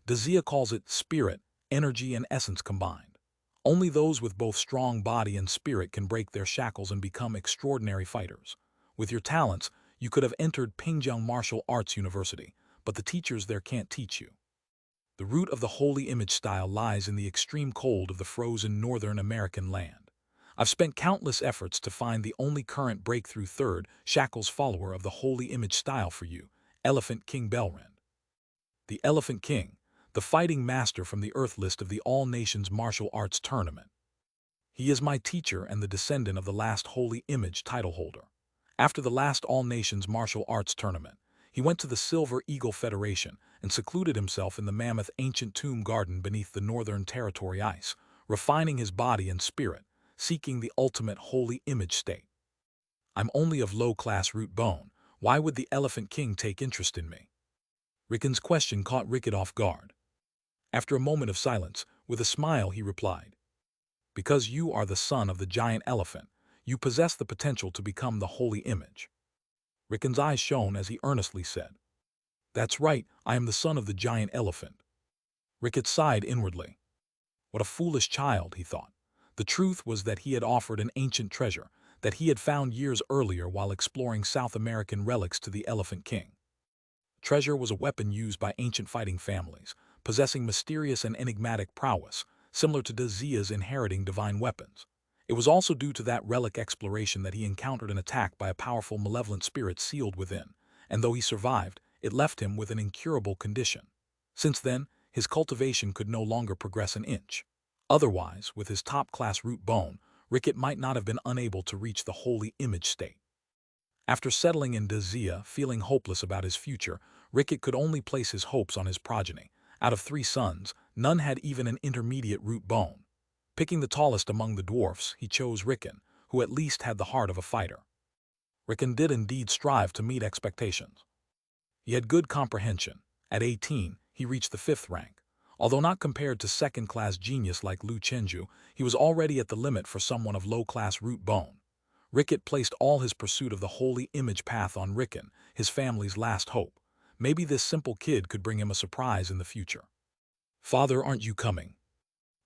Dazia calls it spirit, energy, and essence combined. Only those with both strong body and spirit can break their shackles and become extraordinary fighters. With your talents, you could have entered Pingjiang Martial Arts University, but the teachers there can't teach you. The root of the holy image style lies in the extreme cold of the frozen Northern American land. I've spent countless efforts to find the only current breakthrough third shackles follower of the holy image style for you, Elephant King Belrand. The Elephant King, the fighting master from the Earth list of the All Nations Martial Arts Tournament. He is my teacher and the descendant of the last holy image title holder. After the last All Nations Martial Arts Tournament, he went to the Silver Eagle Federation and secluded himself in the mammoth ancient tomb garden beneath the Northern Territory ice, refining his body and spirit, seeking the ultimate holy image state. I'm only of low-class root bone. Why would the Elephant King take interest in me? Ricken's question caught Ricket off guard. After a moment of silence, with a smile he replied, "Because you are the son of the giant elephant, you possess the potential to become the holy image." Ricken's eyes shone as he earnestly said, "That's right, I am the son of the giant elephant." Ricket sighed inwardly. What a foolish child, he thought. The truth was that he had offered an ancient treasure that he had found years earlier while exploring South American relics to the Elephant King. Treasure was a weapon used by ancient fighting families, possessing mysterious and enigmatic prowess, similar to Dazia's inheriting divine weapons. It was also due to that relic exploration that he encountered an attack by a powerful malevolent spirit sealed within, and though he survived, it left him with an incurable condition. Since then, his cultivation could no longer progress an inch. Otherwise, with his top-class root bone, Ricket might not have been unable to reach the holy image state. After settling in Dazia, feeling hopeless about his future, Ricket could only place his hopes on his progeny. Out of 3 sons, none had even an intermediate root bone. Picking the tallest among the dwarfs, he chose Rickon, who at least had the heart of a fighter. Rickon did indeed strive to meet expectations. He had good comprehension. At 18, he reached the 5th rank. Although not compared to second-class genius like Lu Chenju, he was already at the limit for someone of low-class root bone. Ricket placed all his pursuit of the holy image path on Rickon, his family's last hope. Maybe this simple kid could bring him a surprise in the future. Father, aren't you coming?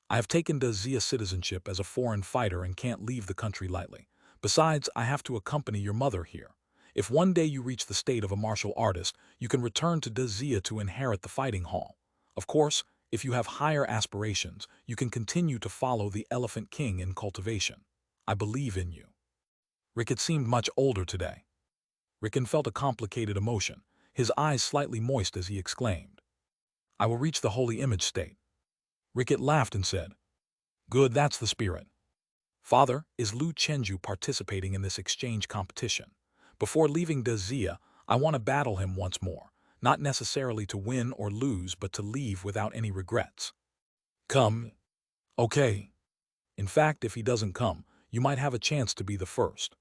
I have taken Dazia citizenship as a foreign fighter and can't leave the country lightly. Besides, I have to accompany your mother here. If one day you reach the state of a martial artist, you can return to Dazia to inherit the fighting hall. Of course, if you have higher aspirations, you can continue to follow the Elephant King in cultivation. I believe in you. Ricket seemed much older today. Rickon felt a complicated emotion, his eyes slightly moist as he exclaimed, I will reach the holy image state. Ricket laughed and said, Good, that's the spirit. Father, is Lu Chenju participating in this exchange competition? Before leaving Dazia, I want to battle him once more, not necessarily to win or lose, but to leave without any regrets. Come. Okay. In fact, if he doesn't come, you might have a chance to be the first.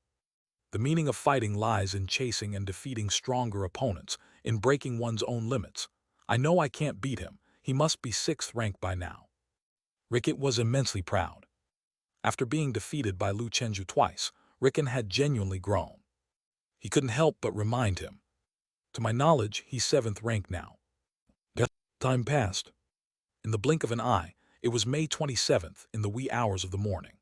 The meaning of fighting lies in chasing and defeating stronger opponents, in breaking one's own limits. I know I can't beat him. He must be 6th rank by now. Ricket was immensely proud. After being defeated by Lu Chenju twice, Rickon had genuinely grown. He couldn't help but remind him. To my knowledge, he's 7th rank now. Time passed. In the blink of an eye, it was May 27th in the wee hours of the morning.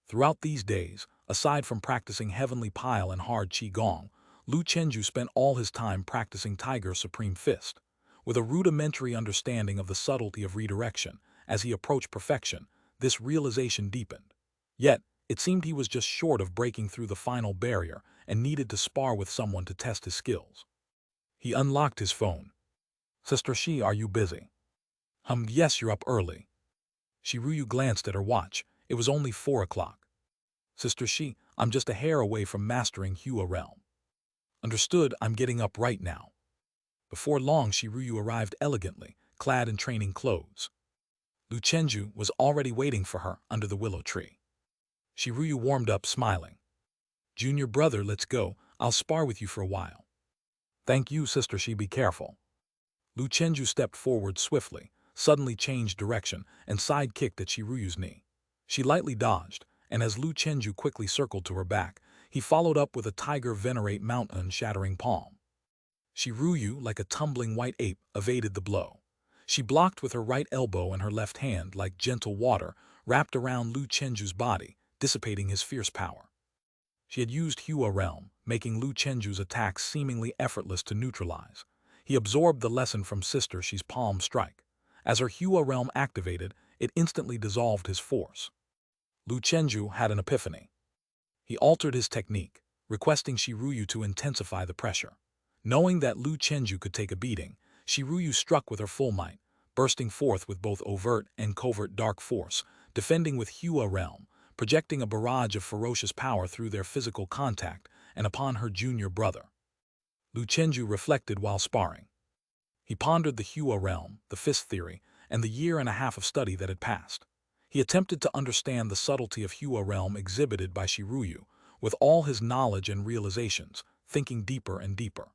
Throughout these days, aside from practicing Heavenly Pile and hard Qigong, Lu Chenju spent all his time practicing Tiger Supreme Fist. With a rudimentary understanding of the subtlety of redirection, as he approached perfection, this realization deepened. Yet, it seemed he was just short of breaking through the final barrier and needed to spar with someone to test his skills. He unlocked his phone. Sister Shi, are you busy? Yes, you're up early. Shiruyu glanced at her watch. It was only 4 o'clock. Sister Shi, I'm just a hair away from mastering Hua Realm. Understood, I'm getting up right now. Before long, Shiruyu arrived elegantly, clad in training clothes. Lu Chenju was already waiting for her under the willow tree. Shiruyu warmed up, smiling. Junior brother, let's go. I'll spar with you for a while. Thank you, Sister Shi, be careful. Lu Chenju stepped forward swiftly, suddenly changed direction, and side-kicked at Shiruyu's knee. She lightly dodged, and as Lu Chenju quickly circled to her back, he followed up with a tiger venerate mountain shattering palm. Shiruyu, like a tumbling white ape, evaded the blow. She blocked with her right elbow and her left hand, like gentle water, wrapped around Lu Chenju's body, dissipating his fierce power. She had used Hua Realm, making Lu Chenju's attacks seemingly effortless to neutralize. He absorbed the lesson from Sister Shi's palm strike. As her Hua Realm activated, it instantly dissolved his force. Lu Chenju had an epiphany. He altered his technique, requesting Shiruyu to intensify the pressure. Knowing that Lu Chenju could take a beating, Shiruyu struck with her full might, bursting forth with both overt and covert dark force, defending with Hua Realm, projecting a barrage of ferocious power through their physical contact and upon her junior brother. Lu Chenju reflected while sparring. He pondered the Hua Realm, the fist theory, and the year and a half of study that had passed. He attempted to understand the subtlety of Hua Realm exhibited by Shiruyu, with all his knowledge and realizations, thinking deeper and deeper.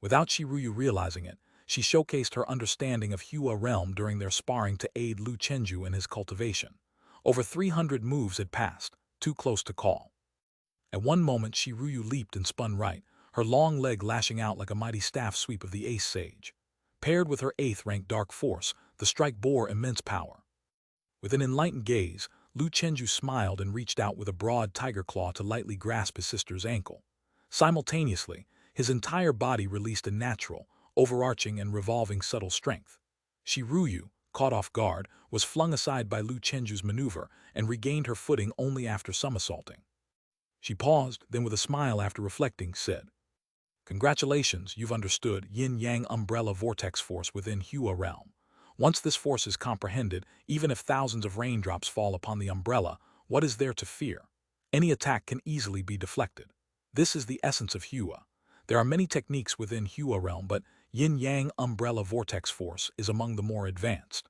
Without Shiruyu realizing it, she showcased her understanding of Hua Realm during their sparring to aid Lu Chenju in his cultivation. Over 300 moves had passed, too close to call. At one moment, Shiruyu leaped and spun right, her long leg lashing out like a mighty staff sweep of the Ace Sage. Paired with her 8th rank dark force, the strike bore immense power. With an enlightened gaze, Lu Chenju smiled and reached out with a broad tiger claw to lightly grasp his sister's ankle. Simultaneously, his entire body released a natural, overarching and revolving subtle strength. Shiruyu, caught off guard, was flung aside by Lu Chenju's maneuver and regained her footing only after somersaulting. She paused, then with a smile after reflecting, said, Congratulations, you've understood yin-yang umbrella vortex force within Hua realm. Once this force is comprehended, even if thousands of raindrops fall upon the umbrella, what is there to fear? Any attack can easily be deflected. This is the essence of Hua. There are many techniques within Hua realm, but yin-yang umbrella vortex force is among the more advanced.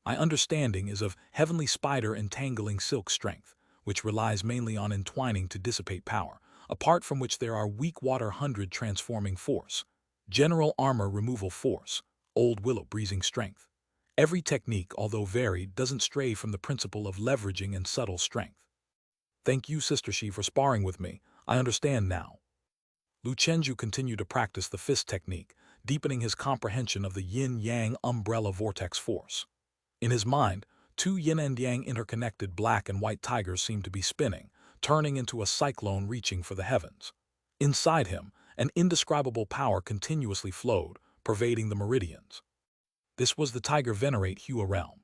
My understanding is of heavenly spider entangling silk strength, which relies mainly on entwining to dissipate power, apart from which there are weak water 100 transforming force, general armor removal force, old willow breezing strength. Every technique, although varied, doesn't stray from the principle of leveraging and subtle strength. Thank you, Sister Shi, for sparring with me. I understand now. Lu Chenju continued to practice the fist technique, deepening his comprehension of the yin-yang umbrella vortex force. In his mind, two yin and yang interconnected black and white tigers seemed to be spinning, turning into a cyclone reaching for the heavens. Inside him, an indescribable power continuously flowed, pervading the meridians. This was the tiger venerate Hua realm.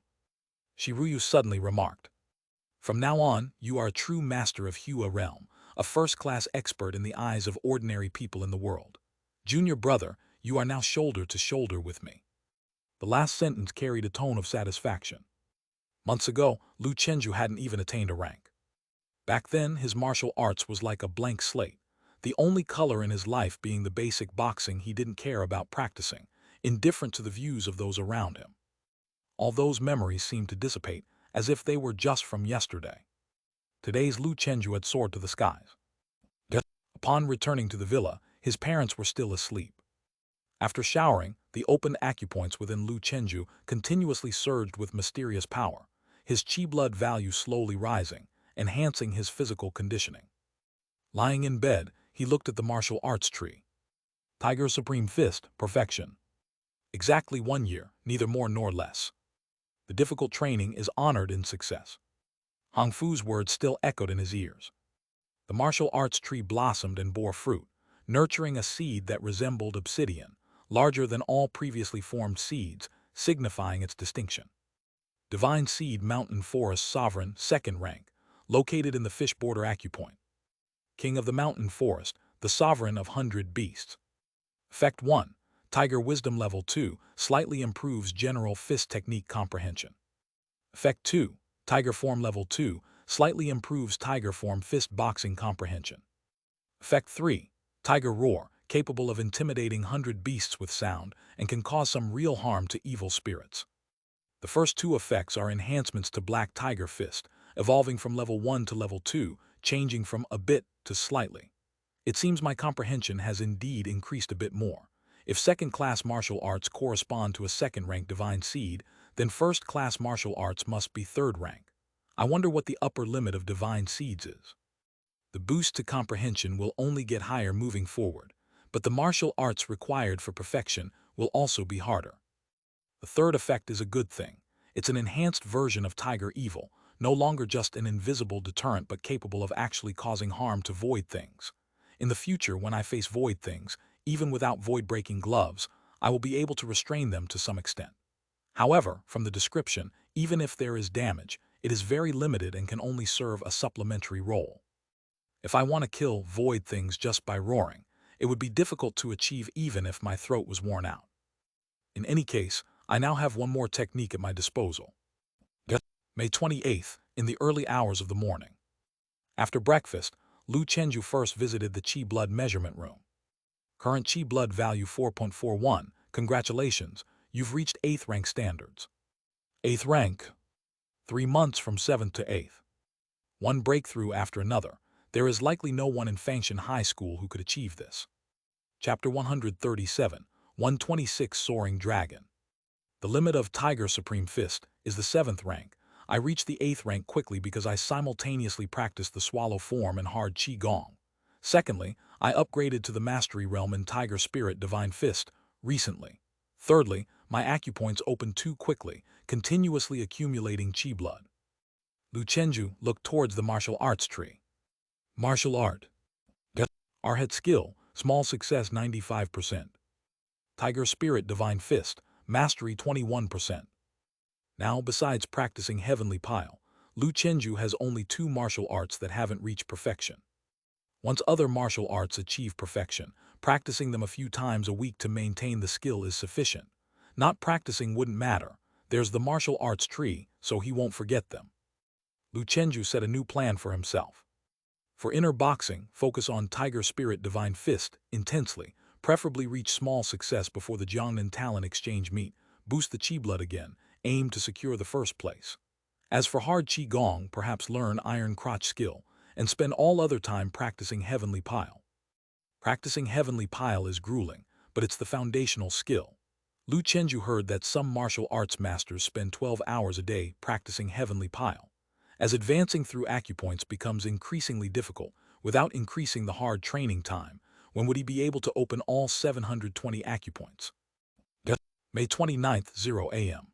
Shiruyu suddenly remarked. From now on, you are a true master of Hua realm, a first-class expert in the eyes of ordinary people in the world. Junior brother, you are now shoulder to shoulder with me. The last sentence carried a tone of satisfaction. Months ago, Lu Chenju hadn't even attained a rank. Back then, his martial arts was like a blank slate, the only color in his life being the basic boxing he didn't care about practicing, indifferent to the views of those around him. All those memories seemed to dissipate, as if they were just from yesterday. Today's Lu Chenju had soared to the skies. Upon returning to the villa, his parents were still asleep. After showering, the opened acupoints within Lu Chenju continuously surged with mysterious power, his chi blood value slowly rising, enhancing his physical conditioning. Lying in bed, he looked at the martial arts tree. Tiger Supreme Fist, perfection. Exactly 1 year, neither more nor less. The difficult training is honored in success. Hong Fu's words still echoed in his ears. The martial arts tree blossomed and bore fruit, nurturing a seed that resembled obsidian, larger than all previously formed seeds, signifying its distinction. Divine Seed Mountain Forest Sovereign, 2nd rank, located in the Fish Border Acupoint. King of the Mountain Forest, the Sovereign of 100 Beasts. Effect 1. Tiger Wisdom Level 2, slightly improves General Fist Technique Comprehension. Effect 2. Tiger Form Level 2, slightly improves Tiger Form Fist Boxing Comprehension. Effect 3. Tiger Roar, capable of intimidating 100 beasts with sound, and can cause some real harm to evil spirits. The first two effects are enhancements to Black Tiger Fist, evolving from Level 1 to Level 2, changing from a bit to slightly. It seems my comprehension has indeed increased a bit more. If second-class martial arts correspond to a second-rank Divine Seed, then first-class martial arts must be third rank. I wonder what the upper limit of Divine Seeds is. The boost to comprehension will only get higher moving forward, but the martial arts required for perfection will also be harder. The third effect is a good thing. It's an enhanced version of Tiger Evil, no longer just an invisible deterrent but capable of actually causing harm to void things. In the future, when I face void things, even without void-breaking gloves, I will be able to restrain them to some extent. However, from the description, even if there is damage, it is very limited and can only serve a supplementary role. If I want to kill void things just by roaring, it would be difficult to achieve even if my throat was worn out. In any case, I now have one more technique at my disposal. May 28th, in the early hours of the morning. After breakfast, Lu Chenju first visited the Qi blood measurement room. Current Qi blood value 4.41. Congratulations, you've reached 8th rank standards. 8th rank. 3 months from 7th to 8th. One breakthrough after another. There is likely no one in Fangshan High School who could achieve this. Chapter 137, 126 Soaring Dragon. The limit of Tiger Supreme Fist is the 7th rank. I reached the 8th rank quickly because I simultaneously practiced the Swallow Form and Hard Qi Gong. Secondly, I upgraded to the Mastery Realm in Tiger Spirit Divine Fist recently. Thirdly, my acupoints opened too quickly, continuously accumulating Qi blood. Lu Chenju looked towards the martial arts tree. Martial art. Arhat skill, small success 95%. Tiger Spirit Divine Fist, mastery 21%. Now, besides practicing Heavenly Pile, Lu Chenju has only 2 martial arts that haven't reached perfection. Once other martial arts achieve perfection, Practicing them a few times a week to maintain the skill is sufficient. Not practicing wouldn't matter. There's the martial arts tree, so he won't forget them. Lu Chenju set a new plan for himself. For inner boxing, focus on Tiger Spirit Divine Fist intensely, preferably reach small success before the Jiangnan Talent Exchange meet, boost the Qi blood again, aim to secure the first place. As for hard Qi Gong, perhaps learn Iron Crotch skill, and spend all other time practicing Heavenly Pile. Practicing Heavenly Pile is grueling, but it's the foundational skill. Lu Chenju heard that some martial arts masters spend 12 hours a day practicing Heavenly Pile. As advancing through acupoints becomes increasingly difficult, without increasing the hard training time, when would he be able to open all 720 acupoints? May 29th, 0 a.m.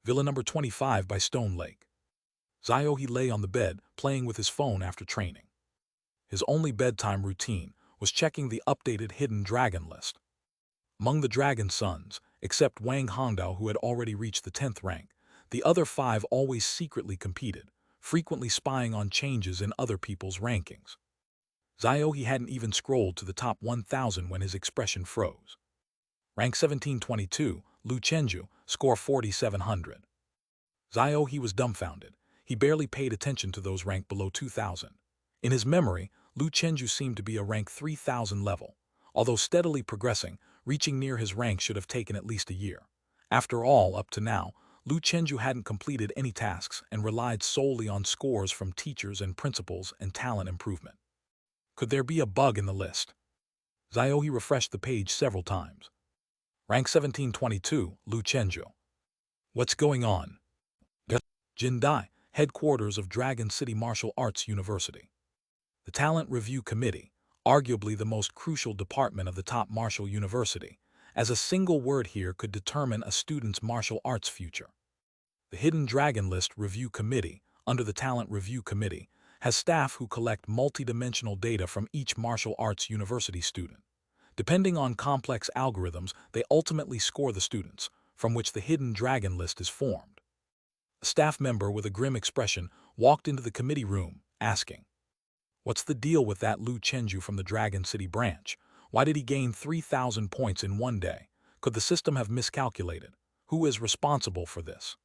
Villa number 25 by Stone Lake. Ziohe lay on the bed, playing with his phone after training. His only bedtime routine was checking the updated Hidden Dragon list. Among the Dragon Sons, except Wang Hongdao who had already reached the 10th rank, the other 5 always secretly competed, frequently spying on changes in other people's rankings. Ziohe hadn't even scrolled to the top 1,000 when his expression froze. Rank 1722, Lu Chenju, score 4,700. Ziohe was dumbfounded. He barely paid attention to those ranked below 2,000. In his memory, Lu Chenju seemed to be a rank 3,000 level. Although steadily progressing, reaching near his rank should have taken at least a year. After all, up to now, Lu Chenju hadn't completed any tasks and relied solely on scores from teachers and principals and talent improvement. Could there be a bug in the list? Ziohe refreshed the page several times. Rank 1722, Lu Chenju. What's going on? Jindai, headquarters of Dragon City Martial Arts University. The Talent Review Committee, arguably the most crucial department of the top martial university, as a single word here could determine a student's martial arts future. The Hidden Dragon List Review Committee, under the Talent Review Committee, has staff who collect multidimensional data from each martial arts university student. Depending on complex algorithms, they ultimately score the students, from which the Hidden Dragon List is formed. A staff member with a grim expression walked into the committee room, asking, "What's the deal with that Lu Chenju from the Dragon City branch? Why did he gain 3,000 points in one day? Could the system have miscalculated? Who is responsible for this?"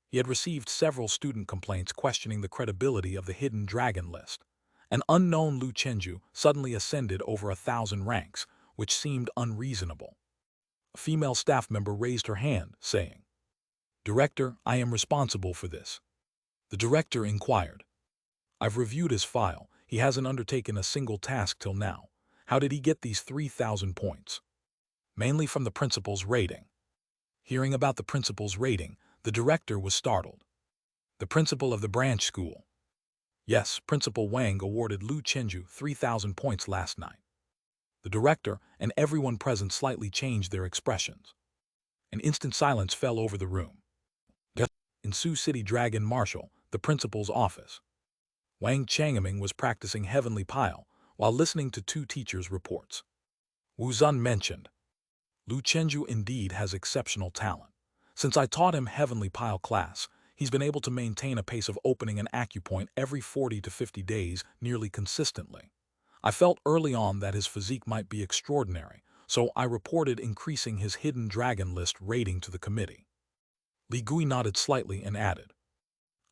He had received several student complaints questioning the credibility of the Hidden Dragon List. An unknown Lu Chenju suddenly ascended over 1,000 ranks, which seemed unreasonable. A female staff member raised her hand, saying, "Director, I am responsible for this." The director inquired, "I've reviewed his file. He hasn't undertaken a single task till now. How did he get these 3,000 points?" "Mainly from the principal's rating." Hearing about the principal's rating, the director was startled. "The principal of the branch school?" "Yes, Principal Wang awarded Lu Chenju 3,000 points last night." The director and everyone present slightly changed their expressions. An instant silence fell over the room. In Sioux City Dragon Marshal, the principal's office, Wang Changming was practicing Heavenly Pile while listening to 2 teachers' reports. Wu Zun mentioned, "Lu Chenju indeed has exceptional talent. Since I taught him Heavenly Pile class, he's been able to maintain a pace of opening an acupoint every 40 to 50 days nearly consistently. I felt early on that his physique might be extraordinary, so I reported increasing his Hidden Dragon List rating to the committee." Li Gui nodded slightly and added,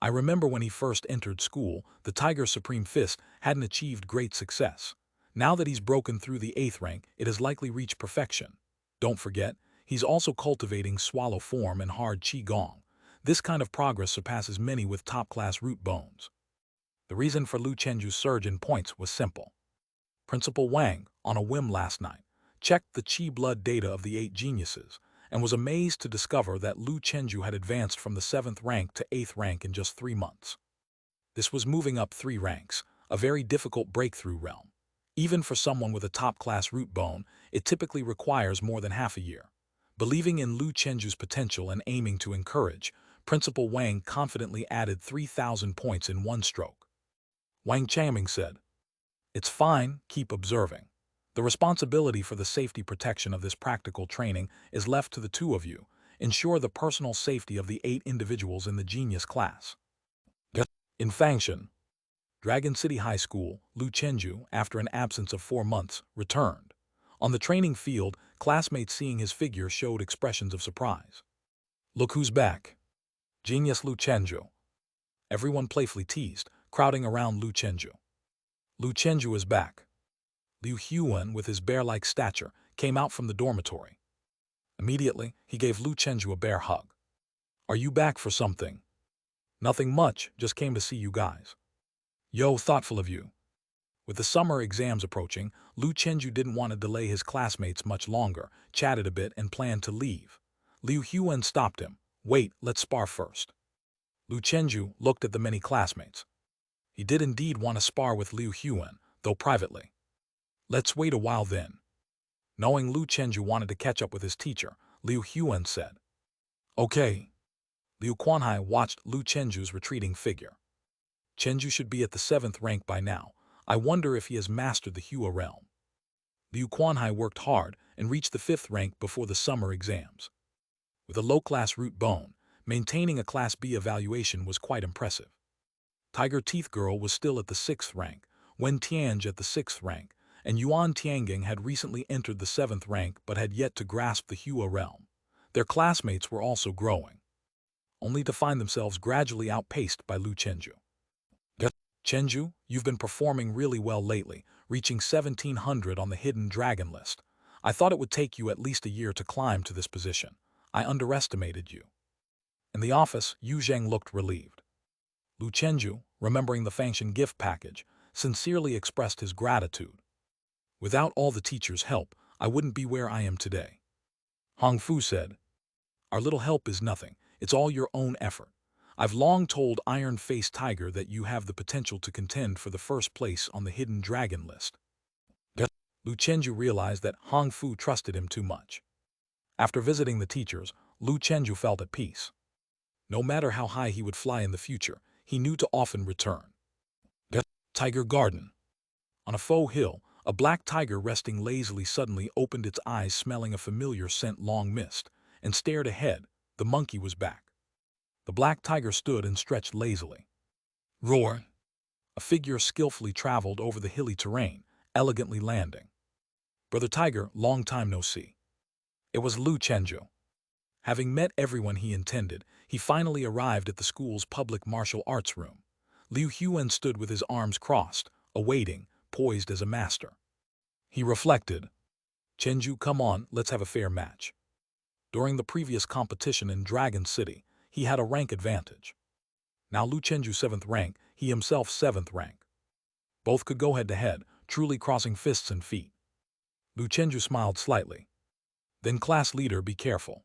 "I remember when he first entered school, the Tiger Supreme Fist hadn't achieved great success. Now that he's broken through the 8th rank, it has likely reached perfection. Don't forget, he's also cultivating Swallow Form and Hard Qi Gong. This kind of progress surpasses many with top-class root bones." The reason for Lu Chenju's surge in points was simple. Principal Wang, on a whim last night, checked the Qi blood data of the 8 geniuses and was amazed to discover that Lu Chenju had advanced from the 7th rank to 8th rank in just 3 months. This was moving up 3 ranks, a very difficult breakthrough realm. Even for someone with a top-class root bone, it typically requires more than half a year. Believing in Lu Chenju's potential and aiming to encourage, Principal Wang confidently added 3,000 points in one stroke. Wang Changming said, "It's fine, keep observing. The responsibility for the safety protection of this practical training is left to the 2 of you. Ensure the personal safety of the 8 individuals in the genius class." In Fangshan, Dragon City High School, Lu Chenju, after an absence of 4 months, returned. On the training field, classmates seeing his figure showed expressions of surprise. Look who's back. Genius Lu Chenju. Everyone playfully teased, crowding around Lu Chenju. Lu Chenju is back. Liu Huan, with his bear-like stature, came out from the dormitory. Immediately, he gave Lu Chenju a bear hug. Are you back for something? Nothing much, just came to see you guys. Yo, thoughtful of you. With the summer exams approaching, Lu Chenju didn't want to delay his classmates much longer, chatted a bit and planned to leave. Liu Huan stopped him. Wait, let's spar first. Lu Chenju looked at the many classmates. He did indeed want to spar with Liu Huan, though privately. Let's wait a while then. Knowing Lu Chenju wanted to catch up with his teacher, Liu Huan said. Okay. Liu Quanhai watched Lu Chenju's retreating figure. Chenju should be at the 7th rank by now. I wonder if he has mastered the Hua realm. Liu Quanhai worked hard and reached the 5th rank before the summer exams. With a low-class root bone, maintaining a Class B evaluation was quite impressive. Tiger Teeth Girl was still at the 6th rank, Wen Tianj at the 6th rank, and Yuan Tiangang had recently entered the 7th rank but had yet to grasp the Hua realm. Their classmates were also growing, only to find themselves gradually outpaced by Lu Chenju. Chenju, you've been performing really well lately, reaching 1700 on the hidden dragon list. I thought it would take you at least a year to climb to this position. I underestimated you. In the office, Yu Zheng looked relieved. Lu Chenju, remembering the Fangshan gift package, sincerely expressed his gratitude. Without all the teacher's help, I wouldn't be where I am today. Hong Fu said, Our little help is nothing. It's all your own effort. I've long told Iron-Faced Tiger that you have the potential to contend for the first place on the hidden dragon list. Lu Chenju realized that Hong Fu trusted him too much. After visiting the teachers, Lu Chenju felt at peace. No matter how high he would fly in the future, he knew to often return. Tiger Garden. On a faux hill, a black tiger resting lazily suddenly opened its eyes smelling a familiar scent long missed, and stared ahead. The monkey was back. The black tiger stood and stretched lazily. Roar! A figure skillfully traveled over the hilly terrain, elegantly landing. Brother Tiger, long time no see. It was Lu Chenju. Having met everyone he intended, he finally arrived at the school's public martial arts room. Liu Huan stood with his arms crossed, awaiting, poised as a master. He reflected, Chenju, come on, let's have a fair match. During the previous competition in Dragon City, he had a rank advantage. Now Lu Chenju 7th rank, he himself 7th rank. Both could go head-to-head, truly crossing fists and feet. Lu Chenju smiled slightly. Then class leader, be careful.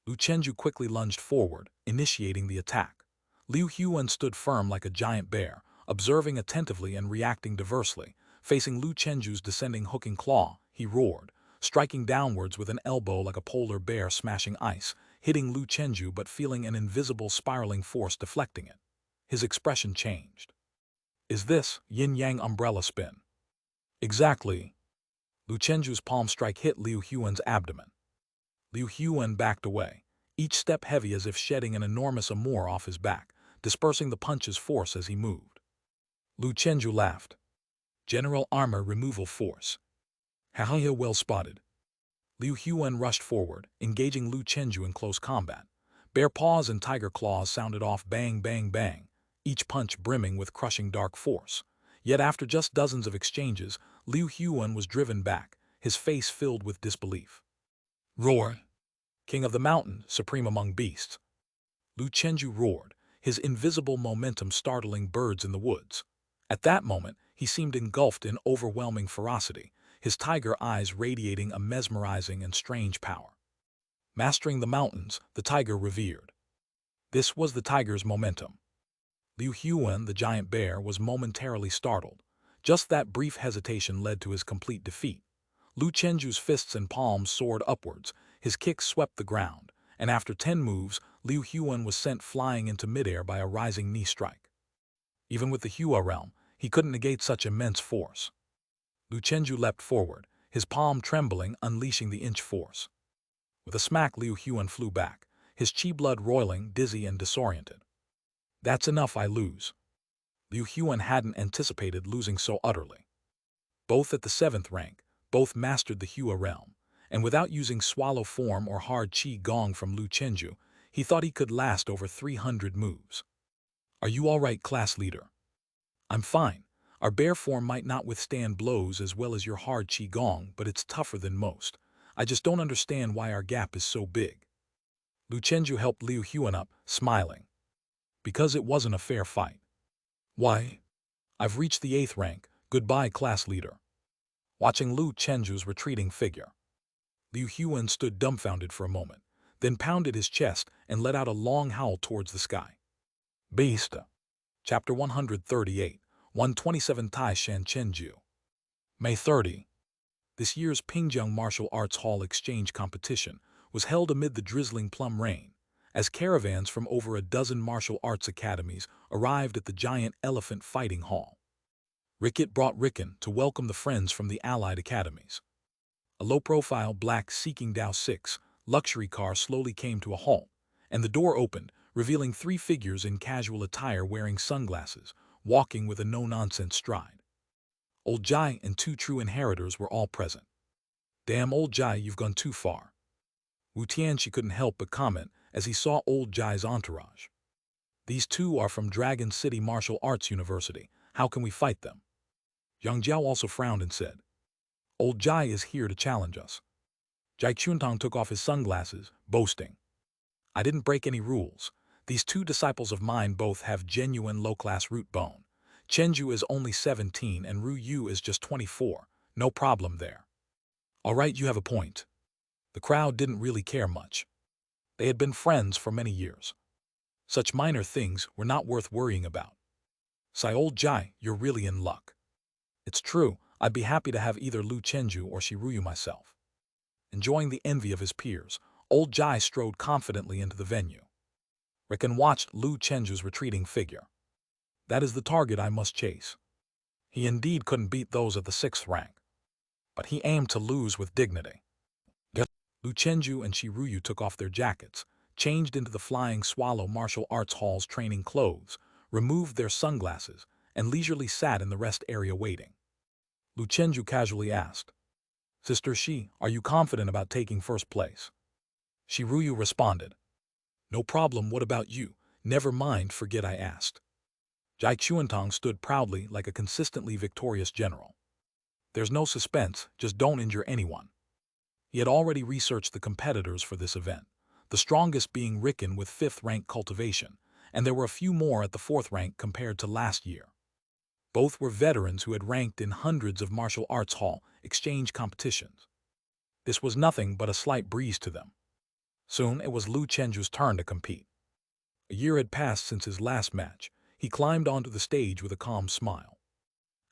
Lu Chenju quickly lunged forward, initiating the attack. Liu Huan stood firm like a giant bear, observing attentively and reacting diversely. Facing Lu Chenju's descending hooking claw, he roared, striking downwards with an elbow like a polar bear smashing ice, hitting Lu Chenju but feeling an invisible spiraling force deflecting it. His expression changed. Is this yin-yang umbrella spin? Exactly. Lu Chenju's palm strike hit Liu Huan's abdomen. Liu Huan backed away, each step heavy as if shedding an enormous amour off his back, dispersing the punch's force as he moved. Lu Chenju laughed. General Armor Removal Force. Haha, well spotted. Liu Huan rushed forward, engaging Lu Chenju in close combat. Bear paws and tiger claws sounded off bang bang bang, each punch brimming with crushing dark force. Yet after just dozens of exchanges, Liu Huan was driven back, his face filled with disbelief. Roar! King of the mountain, supreme among beasts. Lu Chenju roared, his invisible momentum startling birds in the woods. At that moment, he seemed engulfed in overwhelming ferocity, his tiger eyes radiating a mesmerizing and strange power. Mastering the mountains, the tiger revered. This was the tiger's momentum. Liu Huan, the giant bear, was momentarily startled. Just that brief hesitation led to his complete defeat. Lu Chenju's fists and palms soared upwards, his kicks swept the ground, and after 10 moves, Liu Huan was sent flying into midair by a rising knee strike. Even with the Hua realm, he couldn't negate such immense force. Lu Chenju leapt forward, his palm trembling, unleashing the inch force. With a smack, Liu Huan flew back, his chi blood roiling, dizzy and disoriented. That's enough, I lose. Liu Huan hadn't anticipated losing so utterly. Both at the 7th rank, both mastered the Hua realm, and without using swallow form or hard qi gong from Lu Chenju, he thought he could last over 300 moves. Are you all right, class leader? I'm fine. Our bear form might not withstand blows as well as your hard qi gong, but it's tougher than most. I just don't understand why our gap is so big. Lu Chenju helped Liu Huan up, smiling. Because it wasn't a fair fight. Why? I've reached the 8th rank. Goodbye, class leader. Watching Lu Chenju's retreating figure, Liu Huan stood dumbfounded for a moment, then pounded his chest and let out a long howl towards the sky. Beast. Chapter 138, 127 Tai Shan Chenju. May 30. This year's Pingjiang Martial Arts Hall Exchange Competition was held amid the drizzling plum rain, as caravans from over a dozen martial arts academies arrived at the giant elephant fighting hall. Ricket brought Ricken to welcome the friends from the allied academies. A low-profile black Seeking Dao 6 luxury car slowly came to a halt, and the door opened, revealing 3 figures in casual attire wearing sunglasses, walking with a no-nonsense stride. Old Jai and 2 true inheritors were all present. Damn, Old Jai, you've gone too far. Wu Tianxi couldn't help but comment as he saw Old Jai's entourage. These 2 are from Dragon City Martial Arts University. How can we fight them? Yang Jiao also frowned and said, Old Jai is here to challenge us. Jai Chuntong took off his sunglasses, boasting. I didn't break any rules. These 2 disciples of mine both have genuine low-class root bone. Chenju is only 17 and Ru Yu is just 24. No problem there. All right, you have a point. The crowd didn't really care much. They had been friends for many years. Such minor things were not worth worrying about. Sai, Old Jai, you're really in luck. It's true, I'd be happy to have either Lu Chenju or Shiruyu myself. Enjoying the envy of his peers, Old Jai strode confidently into the venue. Ricken watched Lu Chenju's retreating figure. That is the target I must chase. He indeed couldn't beat those of the 6th rank. But he aimed to lose with dignity. Lu Chenju and Shiruyu took off their jackets, changed into the Flying Swallow Martial Arts Hall's training clothes, removed their sunglasses, and leisurely sat in the rest area waiting. Lu Chenju casually asked, Sister Shi, are you confident about taking first place? Shiruyu responded, No problem, what about you? Never mind, forget I asked. Jai Chuantong stood proudly like a consistently victorious general. There's no suspense, just don't injure anyone. He had already researched the competitors for this event, the strongest being Ricken with 5th rank cultivation, and there were a few more at the 4th rank compared to last year. Both were veterans who had ranked in hundreds of martial arts hall exchange competitions. This was nothing but a slight breeze to them. Soon it was Lu Chenju's turn to compete. A year had passed since his last match. He climbed onto the stage with a calm smile.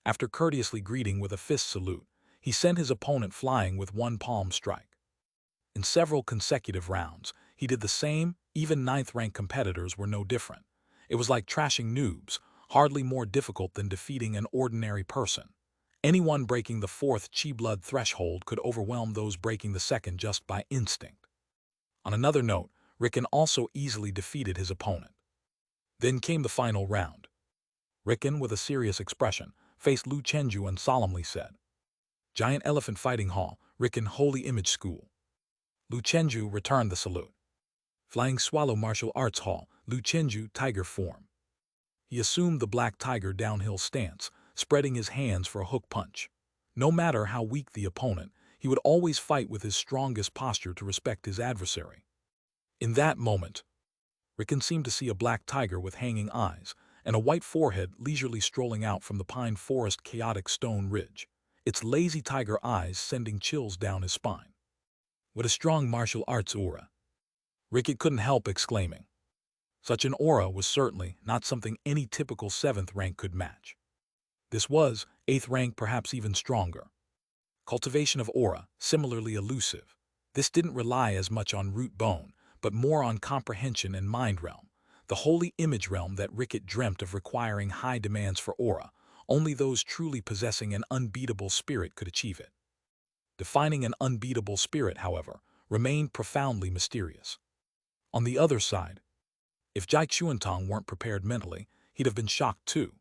After courteously greeting with a fist salute, he sent his opponent flying with one palm strike. In several consecutive rounds, he did the same. Even 9th rank competitors were no different. It was like trashing noobs, hardly more difficult than defeating an ordinary person. Anyone breaking the 4th Qi blood threshold could overwhelm those breaking the 2nd just by instinct. On another note, Ricken also easily defeated his opponent. Then came the final round. Ricken, with a serious expression, faced Lu Chenju and solemnly said, Giant Elephant Fighting Hall, Ricken Holy Image School. Lu Chenju returned the salute. Flying Swallow Martial Arts Hall, Lu Chenju Tiger Form. He assumed the black tiger downhill stance, spreading his hands for a hook punch. No matter how weak the opponent, he would always fight with his strongest posture to respect his adversary. In that moment, Ricken seemed to see a black tiger with hanging eyes and a white forehead leisurely strolling out from the pine forest chaotic stone ridge, its lazy tiger eyes sending chills down his spine. What a strong martial arts aura! Ricken couldn't help exclaiming. Such an aura was certainly not something any typical 7th rank could match. This was 8th rank, perhaps even stronger. Cultivation of aura, similarly elusive. This didn't rely as much on root bone, but more on comprehension and mind realm, the holy image realm that Ricket dreamt of requiring high demands for aura. Only those truly possessing an unbeatable spirit could achieve it. Defining an unbeatable spirit, however, remained profoundly mysterious. On the other side, if Jai Chuantong weren't prepared mentally, he'd have been shocked too.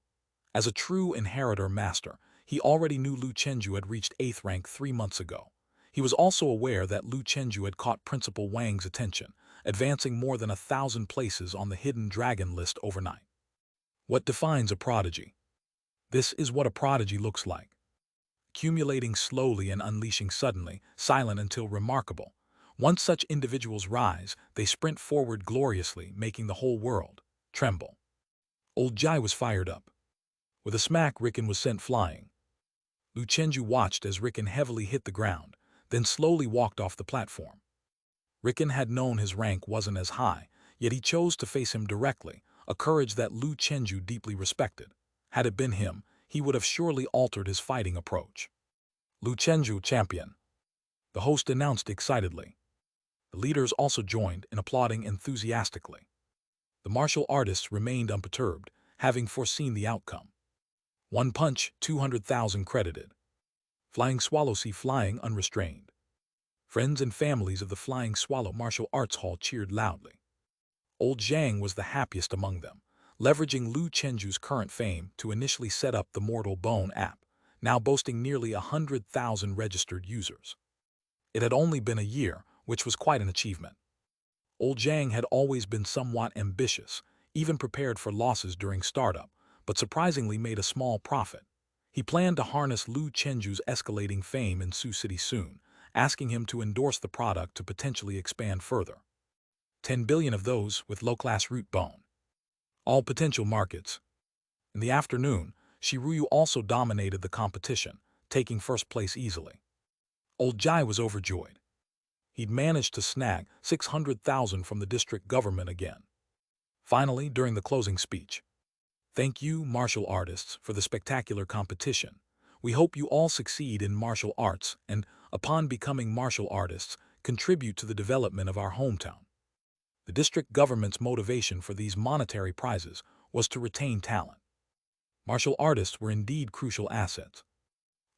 As a true inheritor master, He already knew Lu Chenju had reached 8th rank 3 months ago. He was also aware that Lu Chenju had caught Principal Wang's attention, advancing more than 1,000 places on the hidden dragon list overnight. What defines a prodigy? This is what a prodigy looks like. Accumulating slowly and unleashing suddenly, silent until remarkable. Once such individuals rise, they sprint forward gloriously, making the whole world tremble. Old Jai was fired up. With a smack, Rickon was sent flying. Lu Chenju watched as Rickon heavily hit the ground, then slowly walked off the platform. Rickon had known his rank wasn't as high, yet he chose to face him directly, a courage that Lu Chenju deeply respected. Had it been him, he would have surely altered his fighting approach. Lu Chenju, champion, the host announced excitedly. The leaders also joined in applauding enthusiastically. The martial artists remained unperturbed, having foreseen the outcome. One punch, 200,000 credited. Flying Swallow see flying unrestrained. Friends and families of the Flying Swallow Martial Arts Hall cheered loudly. Old Zhang was the happiest among them, leveraging Lu Chenju's current fame to initially set up the Mortal Bone app, now boasting nearly 100,000 registered users. It had only been a year, which was quite an achievement. Old Zhang had always been somewhat ambitious, even prepared for losses during startup, but surprisingly made a small profit. He planned to harness Lu Chenju's escalating fame in Sioux City soon, asking him to endorse the product to potentially expand further. 10 billion of those with low-class root bone. All potential markets. In the afternoon, Shiruyu also dominated the competition, taking first place easily. Old Jai was overjoyed. He'd managed to snag 600,000 from the district government again. Finally, during the closing speech, "Thank you, martial artists, for the spectacular competition. We hope you all succeed in martial arts and, upon becoming martial artists, contribute to the development of our hometown." The district government's motivation for these monetary prizes was to retain talent. Martial artists were indeed crucial assets.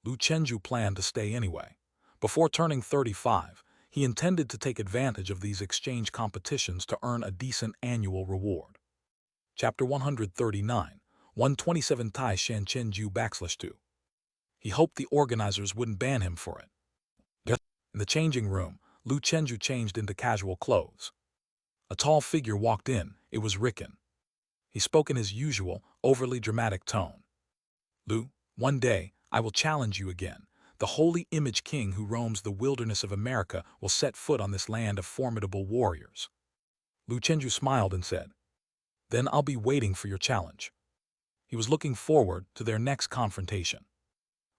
Lu Chenju planned to stay anyway. Before turning 35, he intended to take advantage of these exchange competitions to earn a decent annual reward. Chapter 139, 127 Tai Shan Chenju /2. He hoped the organizers wouldn't ban him for it. In the changing room, Lu Chenju changed into casual clothes. A tall figure walked in. It was Rickon. He spoke in his usual, overly dramatic tone. "Lu, one day, I will challenge you again. The holy image king who roams the wilderness of America will set foot on this land of formidable warriors." Lu Chenju smiled and said, "Then I'll be waiting for your challenge." He was looking forward to their next confrontation.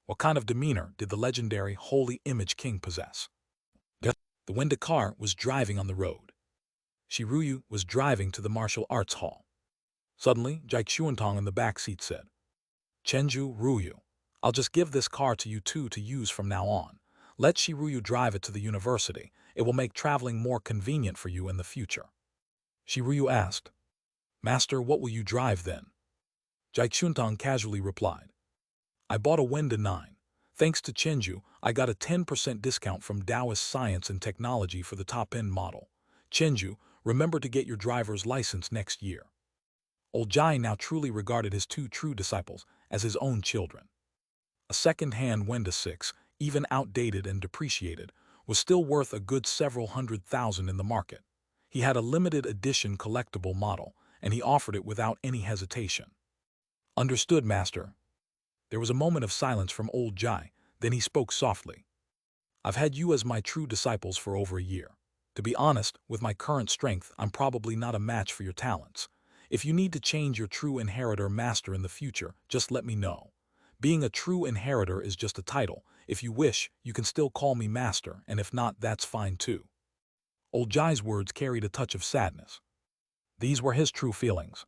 What kind of demeanor did the legendary holy image king possess? The Wenda car was driving on the road. Shiruyu was driving to the martial arts hall. Suddenly, Jai Xuantong in the back seat said, "Chenju, Ruyu, I'll just give this car to you two to use from now on. Let Shiruyu drive it to the university. It will make traveling more convenient for you in the future." Shiruyu asked, "Master, what will you drive then?" Jai Xuantong casually replied, "I bought a Wenda 9. Thanks to Chenju, I got a 10% discount from Taoist Science and Technology for the top-end model. Chenju, remember to get your driver's license next year." Old Jai now truly regarded his two true disciples as his own children. A second-hand Wenda 6, even outdated and depreciated, was still worth a good several $100,000 in the market. He had a limited edition collectible model, and he offered it without any hesitation. "Understood, master." There was a moment of silence from Old Jai, then he spoke softly. "I've had you as my true disciples for over a year. To be honest, with my current strength, I'm probably not a match for your talents. If you need to change your true inheritor master in the future, just let me know. Being a true inheritor is just a title. If you wish, you can still call me master, and if not, that's fine too." Old Jai's words carried a touch of sadness. These were his true feelings.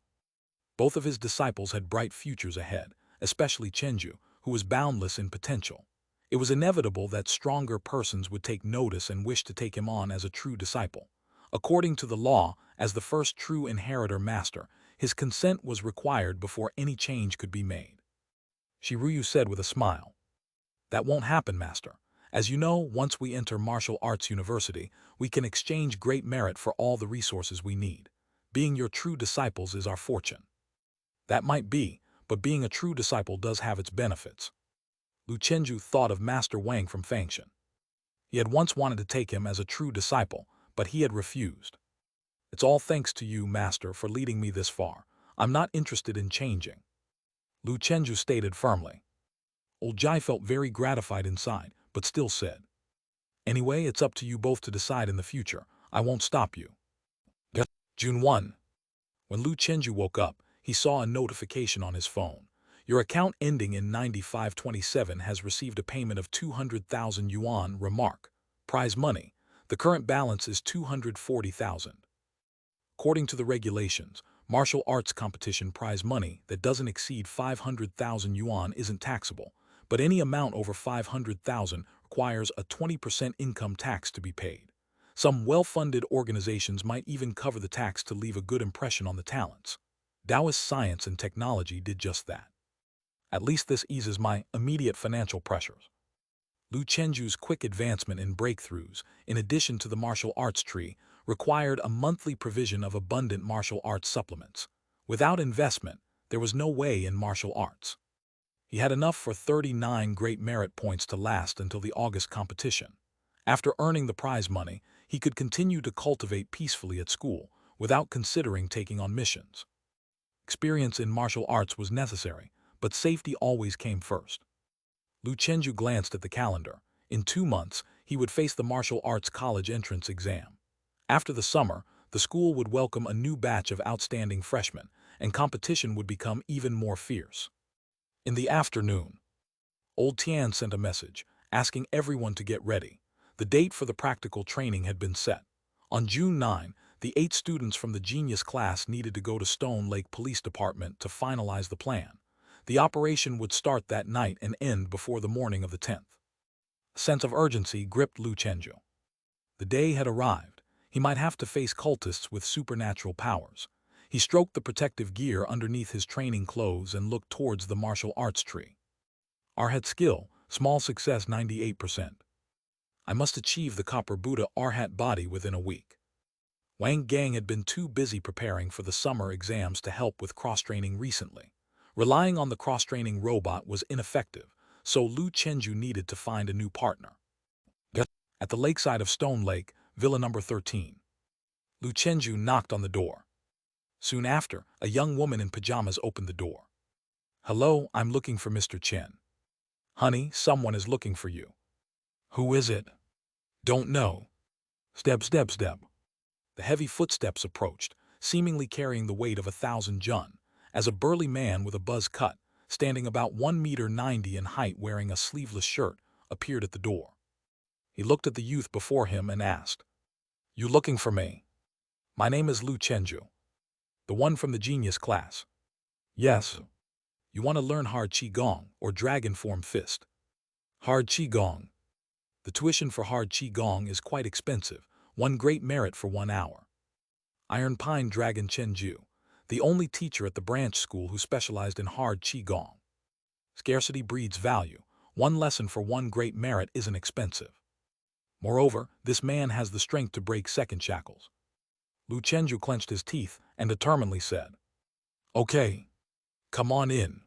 Both of his disciples had bright futures ahead, especially Chenju, who was boundless in potential. It was inevitable that stronger persons would take notice and wish to take him on as a true disciple. According to the law, as the first true inheritor master, his consent was required before any change could be made. Shiruyu said with a smile, "That won't happen, master. As you know, once we enter Martial Arts University, we can exchange great merit for all the resources we need. Being your true disciples is our fortune." "That might be, but being a true disciple does have its benefits." Lu Chenju thought of Master Wang from Fangshan. He had once wanted to take him as a true disciple, but he had refused. It's all thanks to you, Master, for leading me this far. I'm not interested in changing, Lu Chenju stated firmly. Old Jai felt very gratified inside, but still said, Anyway, it's up to you both to decide in the future. I won't stop you. June 1. When Lu Chenju woke up, he saw a notification on his phone. Your account ending in 9527 has received a payment of 200,000 yuan. Remark. Prize money. The current balance is 240,000. According to the regulations, martial arts competition prize money that doesn't exceed 500,000 yuan isn't taxable, but any amount over 500,000 requires a 20% income tax to be paid. Some well-funded organizations might even cover the tax to leave a good impression on the talents. Taoist science and technology did just that. At least this eases my immediate financial pressures. Lu Chenju's quick advancement in breakthroughs, in addition to the martial arts tree, required a monthly provision of abundant martial arts supplements. Without investment, there was no way in martial arts. He had enough for 39 great merit points to last until the August competition. After earning the prize money, he could continue to cultivate peacefully at school without considering taking on missions. Experience in martial arts was necessary, but safety always came first. Lu Chenju glanced at the calendar. In 2 months, he would face the martial arts college entrance exam. After the summer, the school would welcome a new batch of outstanding freshmen, and competition would become even more fierce. In the afternoon, Old Tian sent a message, asking everyone to get ready. The date for the practical training had been set. On June 9, the 8 students from the genius class needed to go to Stone Lake Police Department to finalize the plan. The operation would start that night and end before the morning of the 10th. A sense of urgency gripped Lu Chenju. The day had arrived. He might have to face cultists with supernatural powers. He stroked the protective gear underneath his training clothes and looked towards the martial arts tree. Arhat skill, small success 98%. I must achieve the Copper Buddha Arhat body within a week. Wang Gang had been too busy preparing for the summer exams to help with cross-training recently. Relying on the cross-training robot was ineffective, so Lu Chenju needed to find a new partner. At the lakeside of Stone Lake, Villa number 13. Lu Chenju knocked on the door. Soon after, a young woman in pajamas opened the door. Hello, I'm looking for Mr. Chen. Honey, someone is looking for you. Who is it? Don't know. Step, step, step. The heavy footsteps approached, seemingly carrying the weight of 1,000 jun, as a burly man with a buzz cut, standing about 1.90 meters in height wearing a sleeveless shirt, appeared at the door. He looked at the youth before him and asked, You looking for me? My name is Lu Chenju. The one from the genius class. Yes. You want to learn hard Qigong or dragon form fist? Hard Qigong. The tuition for hard Qigong is quite expensive, 1 great merit for 1 hour. Iron Pine Dragon Chenju, the only teacher at the branch school who specialized in hard Qigong. Scarcity breeds value. 1 lesson for 1 great merit isn't expensive. Moreover, this man has the strength to break second shackles. Lu Chenju clenched his teeth and determinedly said, Okay, come on in.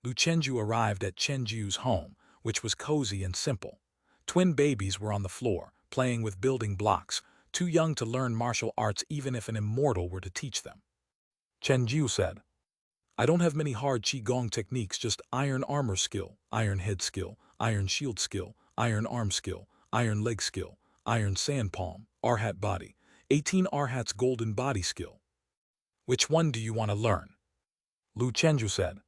Lu Chenju arrived at Chenju's home, which was cozy and simple. Twin babies were on the floor, playing with building blocks, too young to learn martial arts even if an immortal were to teach them. Chenju said, I don't have many hard Qigong techniques, just iron armor skill, iron head skill, iron shield skill, iron arm skill, iron leg skill, iron sand palm, Arhat body, 18 Arhat's golden body skill. Which one do you want to learn? Lu Chenju said,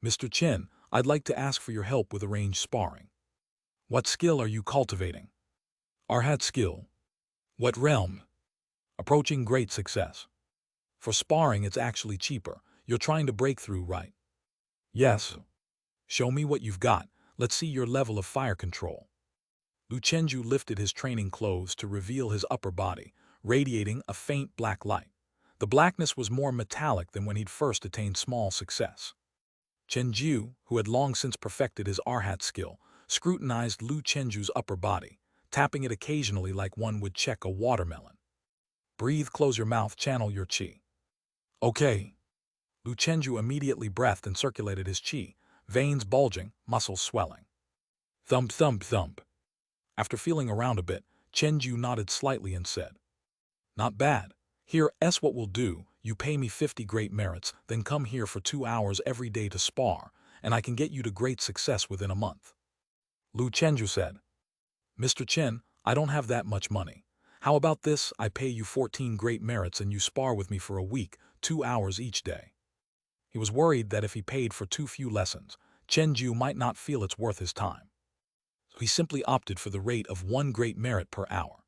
Mr. Chen, I'd like to ask for your help with arranged sparring. What skill are you cultivating? Arhat skill. What realm? Approaching great success. For sparring, it's actually cheaper. You're trying to break through, right? Yes. Show me what you've got. Let's see your level of fire control. Lu Chenju lifted his training clothes to reveal his upper body, radiating a faint black light. The blackness was more metallic than when he'd first attained small success. Chenju, who had long since perfected his Arhat skill, scrutinized Lu Chenju's upper body, tapping it occasionally like one would check a watermelon. Breathe, close your mouth, channel your qi. Okay. Lu Chenju immediately breathed and circulated his qi, veins bulging, muscles swelling. Thump, thump, thump. After feeling around a bit, Chenju nodded slightly and said, "Not bad. Here's what we'll do. You pay me 50 great merits, then come here for 2 hours every day to spar, and I can get you to great success within a month." Lu Chenju said, "Mr. Chen, I don't have that much money. How about this? I pay you 14 great merits and you spar with me for a week, 2 hours each day." He was worried that if he paid for too few lessons, Chenju might not feel it's worth his time. So he simply opted for the rate of 1 great merit per hour.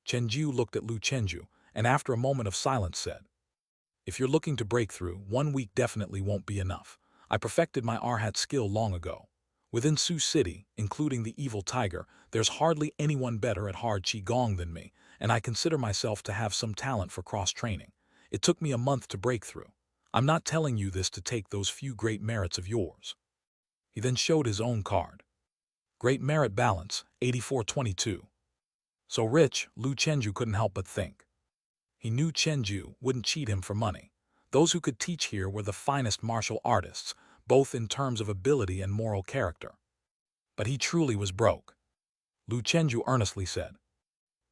Chenju looked at Lu Chenju and after a moment of silence said, "If you're looking to break through, 1 week definitely won't be enough. I perfected my Arhat skill long ago. Within Sioux City, including the evil tiger, there's hardly anyone better at hard Qigong than me, and I consider myself to have some talent for cross-training. It took me a month to break through. I'm not telling you this to take those few great merits of yours." He then showed his own card. Great merit balance, 8422. So rich, Lu Chenju couldn't help but think. He knew Chenju wouldn't cheat him for money. Those who could teach here were the finest martial artists, both in terms of ability and moral character. But he truly was broke. Lu Chenju earnestly said,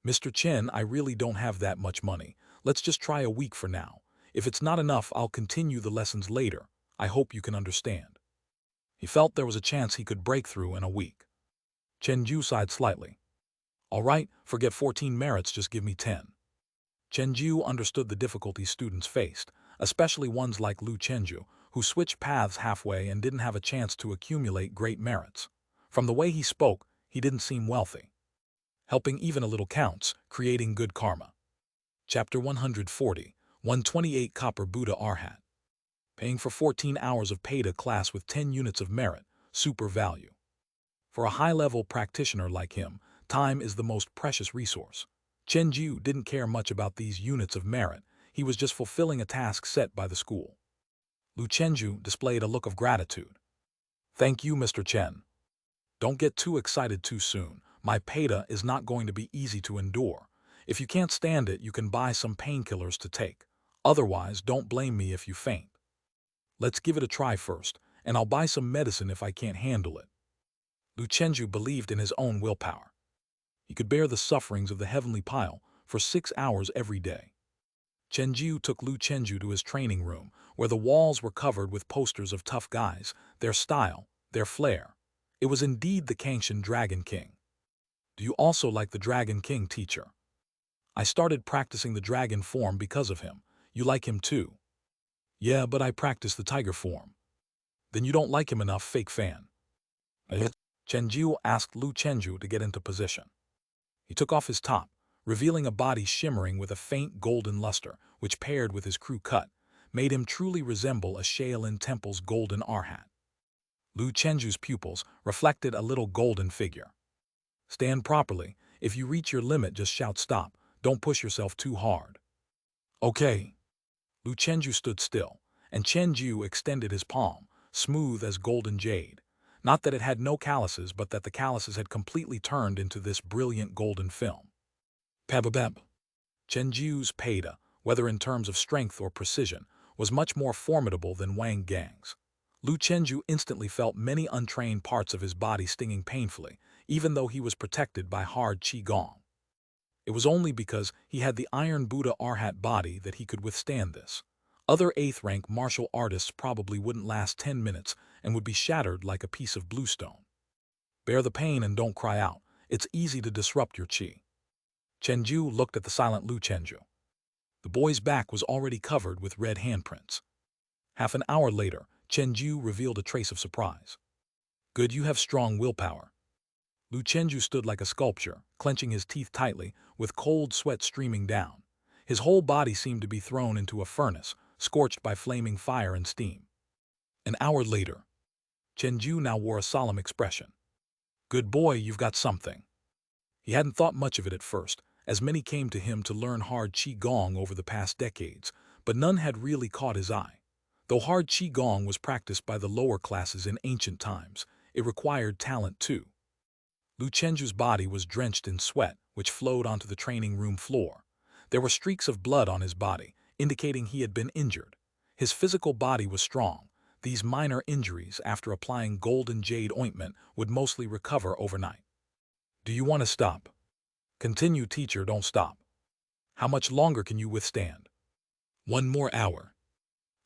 "Mr. Chen, I really don't have that much money. Let's just try a week for now. If it's not enough, I'll continue the lessons later. I hope you can understand." He felt there was a chance he could break through in a week. Chenju sighed slightly. "All right, forget 14 merits, just give me 10. Chenju understood the difficulties students faced, especially ones like Lu Chenju, who switched paths halfway and didn't have a chance to accumulate great merits. From the way he spoke, he didn't seem wealthy. Helping even a little counts, creating good karma. Chapter 140, 128 Copper Buddha Arhat. Paying for 14 hours of paid class with 10 units of merit, super value. For a high-level practitioner like him, time is the most precious resource. Chenju didn't care much about these units of merit, he was just fulfilling a task set by the school. Lu Chenju displayed a look of gratitude. "Thank you, Mr. Chen. Don't get too excited too soon. My paida is not going to be easy to endure. If you can't stand it, you can buy some painkillers to take. Otherwise, don't blame me if you faint. Let's give it a try first, and I'll buy some medicine if I can't handle it." Lu Chenju believed in his own willpower. He could bear the sufferings of the heavenly pile for 6 hours every day. Chenju took Lu Chenju to his training room, where the walls were covered with posters of tough guys, their style, their flair. It was indeed the Kangshan Dragon King. "Do you also like the Dragon King, teacher? I started practicing the dragon form because of him. You like him too?" "Yeah, but I practice the tiger form." "Then you don't like him enough, fake fan." Chenju asked Lu Chenju to get into position. He took off his top, revealing a body shimmering with a faint golden luster, which paired with his crew cut, made him truly resemble a Shaolin temple's golden Arhat. Lu Chenju's pupils reflected a little golden figure. "Stand properly. If you reach your limit, just shout stop. Don't push yourself too hard." "Okay." Lu Chenju stood still, and Chenju extended his palm, smooth as golden jade. Not that it had no calluses, but that the calluses had completely turned into this brilliant golden film. Pababab. Chenju's paida, whether in terms of strength or precision, was much more formidable than Wang Gang's. Lu Chenju instantly felt many untrained parts of his body stinging painfully, even though he was protected by hard Qigong. It was only because he had the Iron Buddha Arhat body that he could withstand this. Other 8th-rank martial artists probably wouldn't last 10 minutes and would be shattered like a piece of bluestone. Bear the pain and don't cry out. It's easy to disrupt your qi. Chenju looked at the silent Lu Chenju. The boy's back was already covered with red handprints. Half an hour later, Chenju revealed a trace of surprise. "Good, you have strong willpower." Lu Chenju stood like a sculpture, clenching his teeth tightly, with cold sweat streaming down. His whole body seemed to be thrown into a furnace, scorched by flaming fire and steam. An hour later, Chenju now wore a solemn expression. "Good boy, you've got something." He hadn't thought much of it at first, as many came to him to learn hard Qigong over the past decades, but none had really caught his eye. Though hard Qigong was practiced by the lower classes in ancient times, it required talent too. Lu Chenju's body was drenched in sweat, which flowed onto the training room floor. There were streaks of blood on his body, indicating he had been injured. His physical body was strong. These minor injuries, after applying golden jade ointment, would mostly recover overnight. Do you want to stop? Continue, teacher, don't stop. How much longer can you withstand? 1 more hour.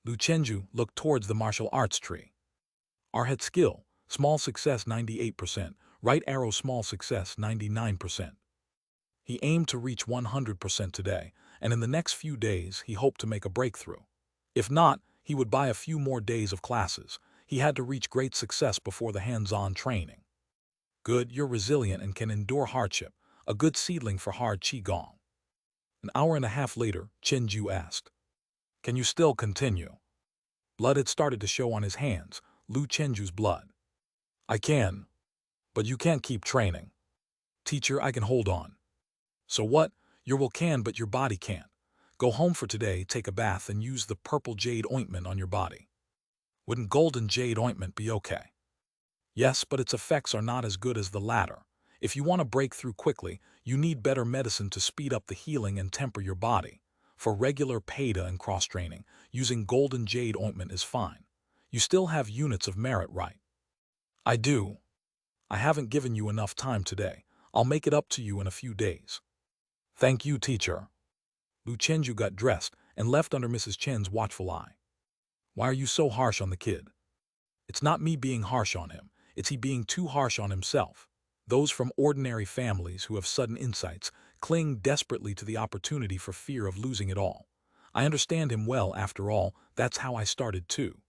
Lu Chenju looked towards the martial arts tree. Arhat skill, small success 98%, right arrow small success 99%. He aimed to reach 100% today, and in the next few days he hoped to make a breakthrough. If not, he would buy a few more days of classes. He had to reach great success before the hands-on training. Good, you're resilient and can endure hardship. A good seedling for hard qigong. An hour and a half later, Chen Ju asked, "Can you still continue?" Blood had started to show on his hands, Lu Chenju's blood. "I can. But you can't keep training." "Teacher, I can hold on." "So what? Your will can, but your body can't. Go home for today, take a bath, and use the purple jade ointment on your body." "Wouldn't golden jade ointment be okay?" "Yes, but its effects are not as good as the latter. If you want to break through quickly, you need better medicine to speed up the healing and temper your body. For regular PETA and cross-training, using golden jade ointment is fine. You still have units of merit, right?" "I do. I haven't given you enough time today. I'll make it up to you in a few days." "Thank you, teacher." Lu Chenju got dressed and left under Mrs. Chen's watchful eye. "Why are you so harsh on the kid?" "It's not me being harsh on him. It's he being too harsh on himself. Those from ordinary families who have sudden insights cling desperately to the opportunity for fear of losing it all. I understand him well, after all, that's how I started too."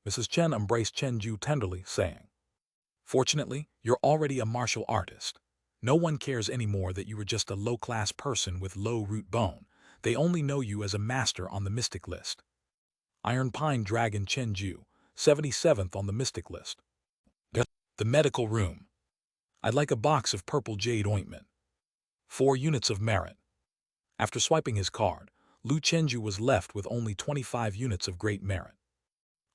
Mrs. Chen embraced Chen Ju tenderly, saying, "Fortunately, you're already a martial artist. No one cares anymore that you were just a low-class person with low root bone. They only know you as a master on the mystic list." Iron Pine Dragon Chen Ju, 77th on the mystic list. The medical room. "I'd like a box of purple jade ointment. 4 units of merit." After swiping his card, Lu Chenju was left with only 25 units of great merit.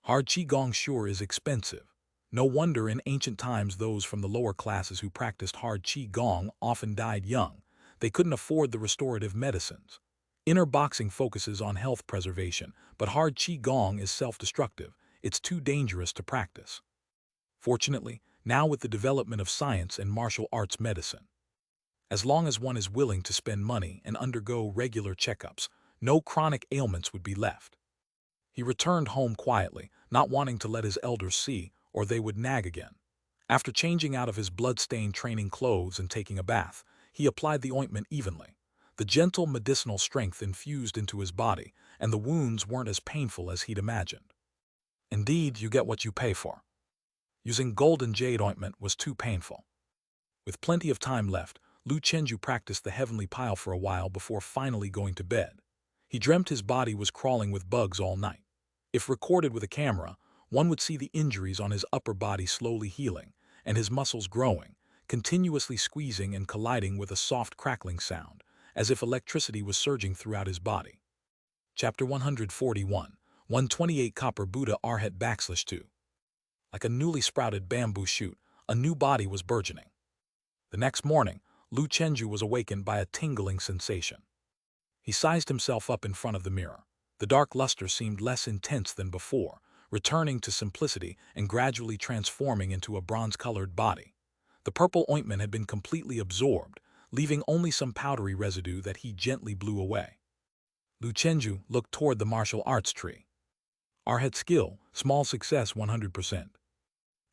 Hard qigong sure is expensive. No wonder in ancient times those from the lower classes who practiced hard qigong often died young. They couldn't afford the restorative medicines. Inner boxing focuses on health preservation, but hard qigong is self-destructive. It's too dangerous to practice. Fortunately, now with the development of science and martial arts medicine, as long as one is willing to spend money and undergo regular checkups, no chronic ailments would be left. He returned home quietly, not wanting to let his elders see, or they would nag again. After changing out of his blood-stained training clothes and taking a bath, he applied the ointment evenly. The gentle medicinal strength infused into his body, and the wounds weren't as painful as he'd imagined. Indeed, you get what you pay for. Using golden jade ointment was too painful. With plenty of time left, Lu Chenju practiced the heavenly pile for a while before finally going to bed. He dreamt his body was crawling with bugs all night. If recorded with a camera, one would see the injuries on his upper body slowly healing, and his muscles growing, continuously squeezing and colliding with a soft crackling sound, as if electricity was surging throughout his body. Chapter 141, 128 Copper Buddha Arhat /2. Like a newly sprouted bamboo shoot, a new body was burgeoning. The next morning, Lu Chenju was awakened by a tingling sensation. He sized himself up in front of the mirror. The dark luster seemed less intense than before, returning to simplicity and gradually transforming into a bronze-colored body. The purple ointment had been completely absorbed, leaving only some powdery residue that he gently blew away. Lu Chenju looked toward the martial arts tree. Arhat skill, small success 100%.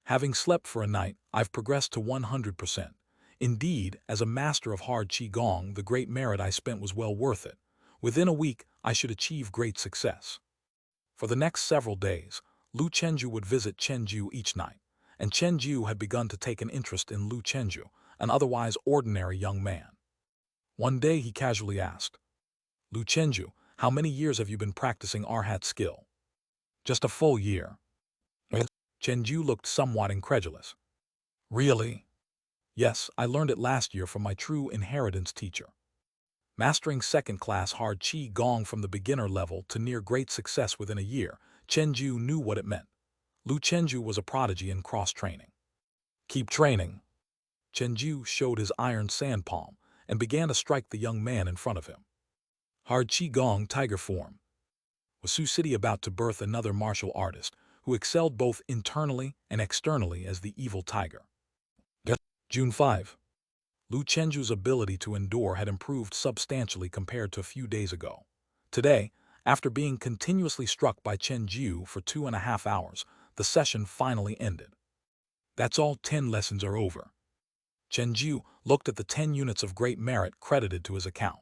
Having slept for a night, I've progressed to 100%. Indeed, as a master of hard qigong, the great merit I spent was well worth it. Within a week, I should achieve great success. For the next several days, Lu Chenju would visit Chen Ju each night, and Chen Ju had begun to take an interest in Lu Chenju, an otherwise ordinary young man. One day he casually asked, "Lu Chenju, how many years have you been practicing Arhat skill?" "Just a full year." Chen Ju looked somewhat incredulous. "Really?" "Yes, I learned it last year from my true inheritance teacher." Mastering second-class hard qi gong from the beginner level to near great success within a year, Chen Ju knew what it meant. Lu Chenju was a prodigy in cross-training. "Keep training." Chen Ju showed his iron sand palm and began to strike the young man in front of him. Hard qi gong tiger form. Was Sioux City about to birth another martial artist who excelled both internally and externally as the evil tiger. June 5. Lu Chenju's ability to endure had improved substantially compared to a few days ago. Today, after being continuously struck by Chen Jiu for 2.5 hours, the session finally ended. That's all, 10 lessons are over. Chen Jiu looked at the 10 units of great merit credited to his account.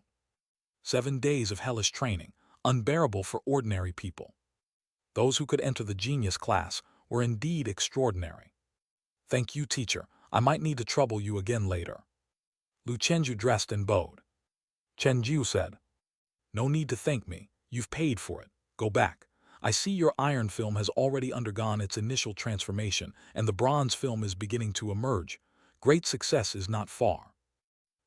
7 days of hellish training, unbearable for ordinary people. Those who could enter the genius class were indeed extraordinary. Thank you, teacher. I might need to trouble you again later. Lu Chenju dressed and bowed. Chen Jiu said, "No need to thank me. You've paid for it. Go back. I see your iron film has already undergone its initial transformation, and the bronze film is beginning to emerge. Great success is not far.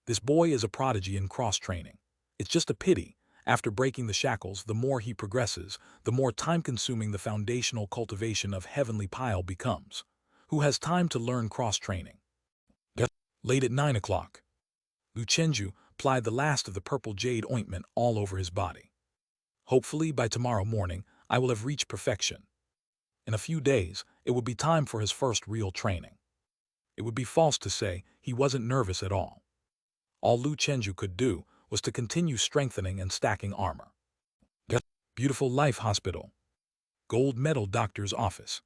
This boy is a prodigy in cross-training. It's just a pity. After breaking the shackles, the more he progresses, the more time-consuming the foundational cultivation of heavenly pile becomes. Who has time to learn cross-training?" Late at 9 o'clock. Lu Chenju applied the last of the purple jade ointment all over his body. Hopefully, by tomorrow morning, I will have reached perfection. In a few days, it would be time for his first real training. It would be false to say he wasn't nervous at all. All Lu Chenju could do was to continue strengthening and stacking armor. Beautiful Life Hospital. Gold medal doctor's office.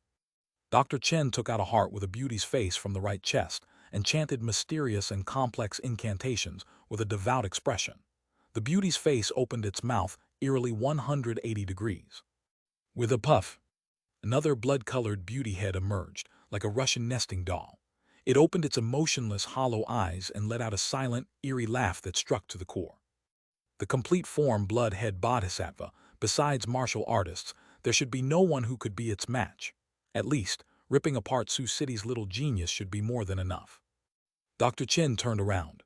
Dr. Chen took out a heart with a beauty's face from the right chest and chanted mysterious and complex incantations with a devout expression. The beauty's face opened its mouth eerily 180 degrees. With a puff, another blood-colored beauty head emerged, like a Russian nesting doll. It opened its emotionless, hollow eyes and let out a silent, eerie laugh that struck to the core. The complete form blood-head bodhisattva, besides martial artists, there should be no one who could be its match. At least, ripping apart Sioux City's little genius should be more than enough. Dr. Chen turned around.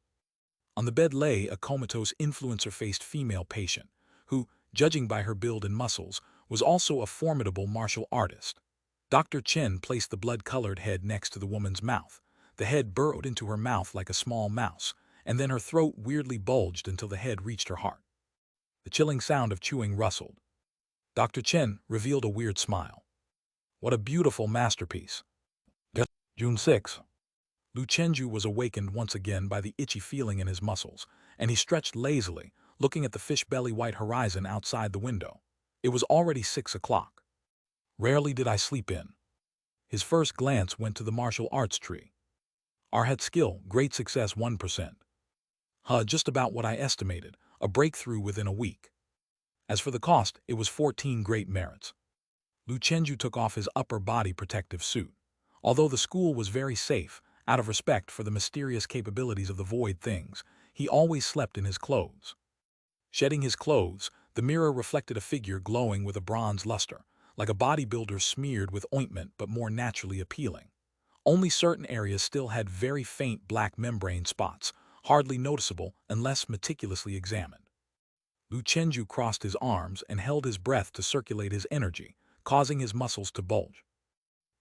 On the bed lay a comatose influencer-faced female patient, who, judging by her build and muscles, was also a formidable martial artist. Dr. Chen placed the blood-colored head next to the woman's mouth. The head burrowed into her mouth like a small mouse, and then her throat weirdly bulged until the head reached her heart. The chilling sound of chewing rustled. Dr. Chen revealed a weird smile. What a beautiful masterpiece. June 6. Lu Chenju was awakened once again by the itchy feeling in his muscles, and he stretched lazily, looking at the fish-belly-white horizon outside the window. It was already 6 o'clock. Rarely did I sleep in. His first glance went to the martial arts tree. Arhat skill, great success 1%. Just about what I estimated, a breakthrough within a week. As for the cost, it was 14 great merits. Lu Chenju took off his upper body protective suit. Although the school was very safe, out of respect for the mysterious capabilities of the void things, he always slept in his clothes. Shedding his clothes, the mirror reflected a figure glowing with a bronze luster, like a bodybuilder smeared with ointment but more naturally appealing. Only certain areas still had very faint black membrane spots, hardly noticeable unless meticulously examined. Lu Chenju crossed his arms and held his breath to circulate his energy, causing his muscles to bulge.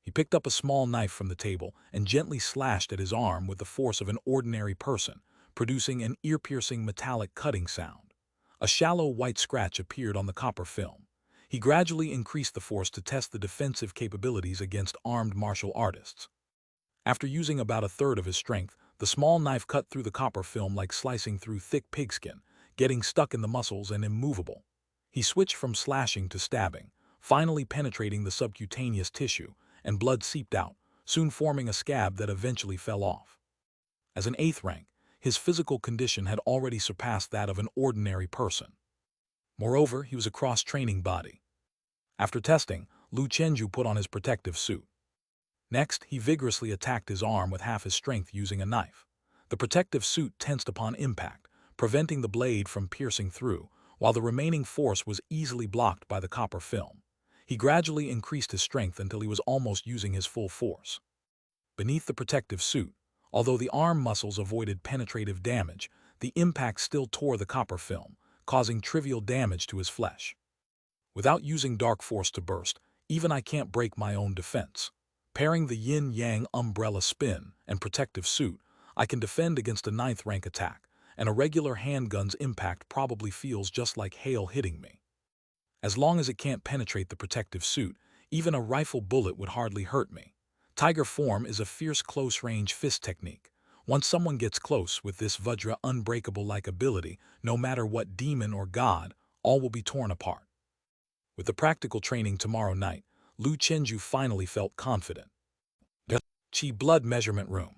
He picked up a small knife from the table and gently slashed at his arm with the force of an ordinary person, producing an ear-piercing metallic cutting sound. A shallow white scratch appeared on the copper film. He gradually increased the force to test the defensive capabilities against armed martial artists. After using about a third of his strength, the small knife cut through the copper film like slicing through thick pigskin, getting stuck in the muscles and immovable. He switched from slashing to stabbing, finally penetrating the subcutaneous tissue, and blood seeped out, soon forming a scab that eventually fell off. As an 8th rank, his physical condition had already surpassed that of an ordinary person. Moreover, he was a cross-training body. After testing, Lu Chenju put on his protective suit. Next, he vigorously attacked his arm with half his strength using a knife. The protective suit tensed upon impact, preventing the blade from piercing through, while the remaining force was easily blocked by the copper film. He gradually increased his strength until he was almost using his full force. Beneath the protective suit, although the arm muscles avoided penetrative damage, the impact still tore the copper film, causing trivial damage to his flesh. Without using dark force to burst, even I can't break my own defense. Pairing the yin-yang umbrella spin and protective suit, I can defend against a 9th rank attack, and a regular handgun's impact probably feels just like hail hitting me. As long as it can't penetrate the protective suit, Even a rifle bullet would hardly hurt me. Tiger form is a fierce close-range fist technique. Once someone gets close with this Vajra unbreakable-like ability, no matter what demon or god, all will be torn apart. With the practical training tomorrow night, Lu Chenju finally felt confident. Chi blood measurement room.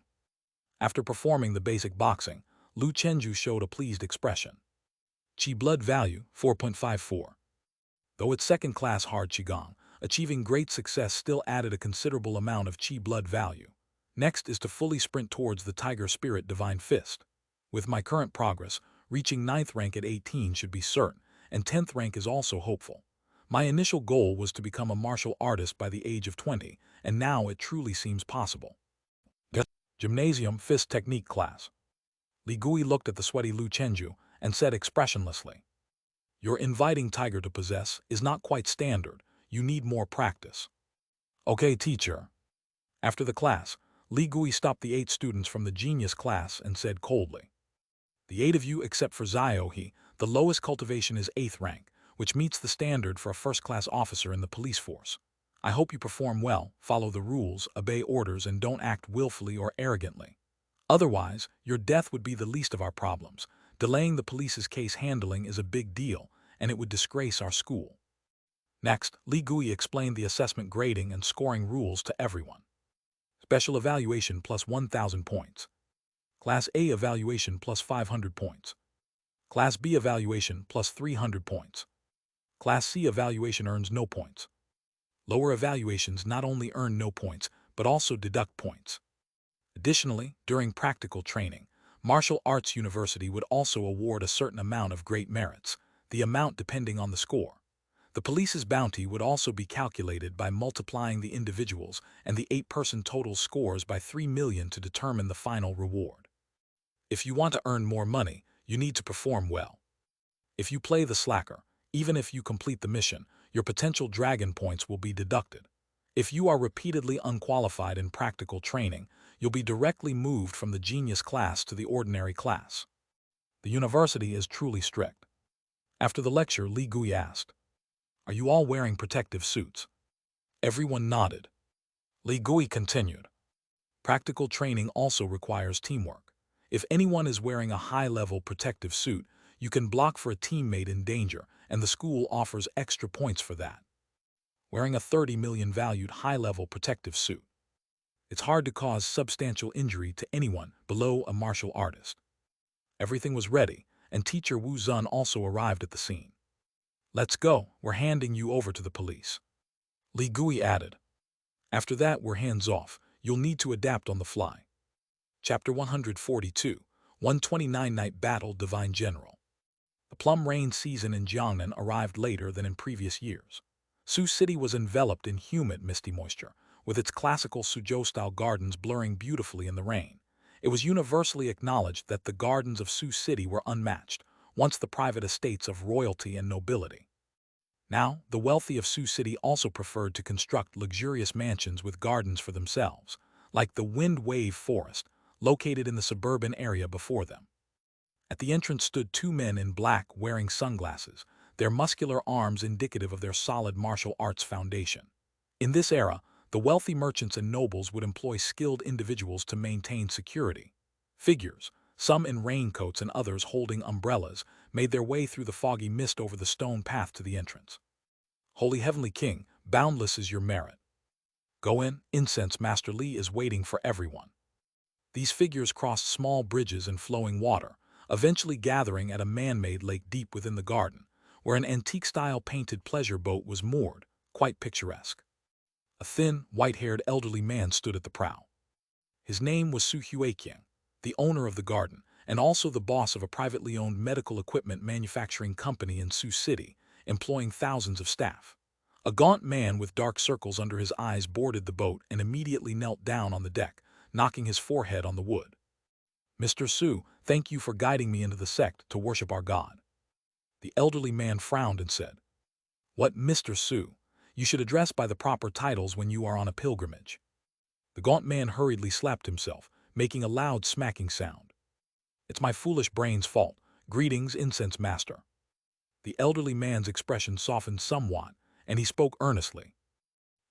After performing the basic boxing, Lu Chenju showed a pleased expression. Chi blood value 4.54. Though it's second-class hard Qigong, achieving great success still added a considerable amount of Qi blood value. Next is to fully sprint towards the Tiger Spirit Divine Fist. With my current progress, reaching 9th rank at 18 should be certain, and 10th rank is also hopeful. My initial goal was to become a martial artist by the age of 20, and now it truly seems possible. Gymnasium Fist Technique Class. Li Gui looked at the sweaty Lu Chenju and said expressionlessly, "Your inviting tiger to possess is not quite standard. You need more practice." "Okay, teacher." After the class, Li Gui stopped the 8 students from the genius class and said coldly, "The 8 of you except for Ziohe, the lowest cultivation is 8th rank, which meets the standard for a first-class officer in the police force. I hope you perform well, follow the rules, obey orders, and don't act willfully or arrogantly. Otherwise, your death would be the least of our problems. Delaying the police's case handling is a big deal, and it would disgrace our school." Next, Li Gui explained the assessment grading and scoring rules to everyone. Special evaluation plus 1,000 points. Class A evaluation plus 500 points. Class B evaluation plus 300 points. Class C evaluation earns no points. Lower evaluations not only earn no points, but also deduct points. Additionally, during practical training, Martial Arts University would also award a certain amount of great merits, the amount depending on the score. The police's bounty would also be calculated by multiplying the individuals and the 8-person total scores by 3 million to determine the final reward. If you want to earn more money, you need to perform well. If you play the slacker, even if you complete the mission, your potential dragon points will be deducted. If you are repeatedly unqualified in practical training, you'll be directly moved from the genius class to the ordinary class. The university is truly strict. After the lecture, Li Gui asked, "Are you all wearing protective suits?" Everyone nodded. Li Gui continued, "Practical training also requires teamwork. If anyone is wearing a high-level protective suit, you can block for a teammate in danger, and the school offers extra points for that. Wearing a 30 million valued high-level protective suit. It's hard to cause substantial injury to anyone below a martial artist." Everything was ready, and teacher Wu Zun also arrived at the scene. "Let's go, we're handing you over to the police," Li Gui added. "After that, we're hands-off. You'll need to adapt on the fly." Chapter 142, 129 Night Battle Divine General. The plum rain season in Jiangnan arrived later than in previous years. Su City was enveloped in humid, misty moisture, with its classical Suzhou-style gardens blurring beautifully in the rain. It was universally acknowledged that the gardens of Su City were unmatched, once the private estates of royalty and nobility. Now, the wealthy of Su City also preferred to construct luxurious mansions with gardens for themselves, like the Wind Wave Forest, located in the suburban area before them. At the entrance stood 2 men in black wearing sunglasses, their muscular arms indicative of their solid martial arts foundation. In this era, the wealthy merchants and nobles would employ skilled individuals to maintain security. Figures, some in raincoats and others holding umbrellas, made their way through the foggy mist over the stone path to the entrance. "Holy Heavenly King, boundless is your merit. Go in, Incense Master Li is waiting for everyone." These figures crossed small bridges and flowing water, eventually gathering at a man-made lake deep within the garden, where an antique-style painted pleasure boat was moored, quite picturesque. A thin, white-haired elderly man stood at the prow. His name was Su Huiqiang, the owner of the garden, and also the boss of a privately owned medical equipment manufacturing company in Su City, employing thousands of staff. A gaunt man with dark circles under his eyes boarded the boat and immediately knelt down on the deck, knocking his forehead on the wood. "Mr. Su, thank you for guiding me into the sect to worship our God." The elderly man frowned and said, "What, Mr. Su? You should address by the proper titles when you are on a pilgrimage." The gaunt man hurriedly slapped himself, making a loud smacking sound. "It's my foolish brain's fault. Greetings, Incense Master." The elderly man's expression softened somewhat, and he spoke earnestly.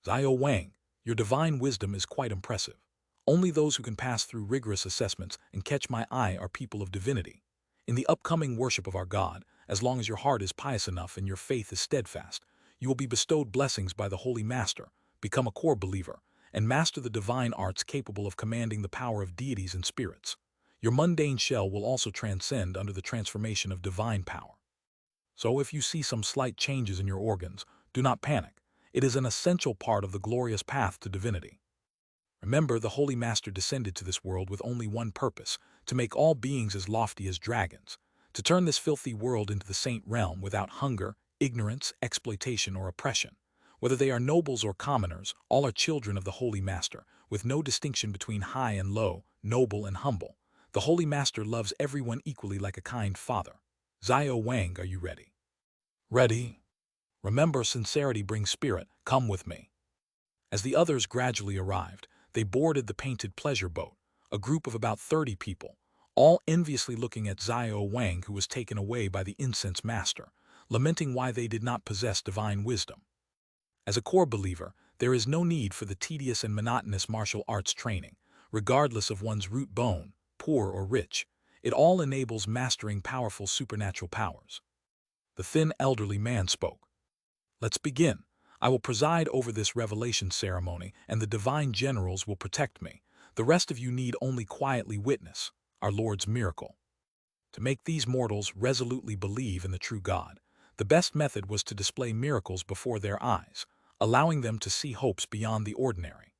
Xiao Wang, your divine wisdom is quite impressive. Only those who can pass through rigorous assessments and catch my eye are people of divinity. In the upcoming worship of our God, as long as your heart is pious enough and your faith is steadfast, you will be bestowed blessings by the Holy Master, become a core believer, and master the divine arts capable of commanding the power of deities and spirits. Your mundane shell will also transcend under the transformation of divine power. So if you see some slight changes in your organs, do not panic. It is an essential part of the glorious path to divinity. Remember, the Holy Master descended to this world with only one purpose, to make all beings as lofty as dragons, to turn this filthy world into the saint realm without hunger, ignorance, exploitation, or oppression. Whether they are nobles or commoners, all are children of the Holy Master, with no distinction between high and low, noble and humble. The Holy Master loves everyone equally like a kind father. Xiao Wang, are you ready? Ready? Remember, sincerity brings spirit. Come with me. As the others gradually arrived, they boarded the painted pleasure boat, a group of about 30 people, all enviously looking at Xiao Wang, who was taken away by the incense master, lamenting why they did not possess divine wisdom. As a core believer, there is no need for the tedious and monotonous martial arts training, regardless of one's root bone, poor or rich. It all enables mastering powerful supernatural powers. The thin elderly man spoke. Let's begin. I will preside over this revelation ceremony, and the divine generals will protect me. The rest of you need only quietly witness our Lord's miracle. To make these mortals resolutely believe in the true God, the best method was to display miracles before their eyes, allowing them to see hopes beyond the ordinary.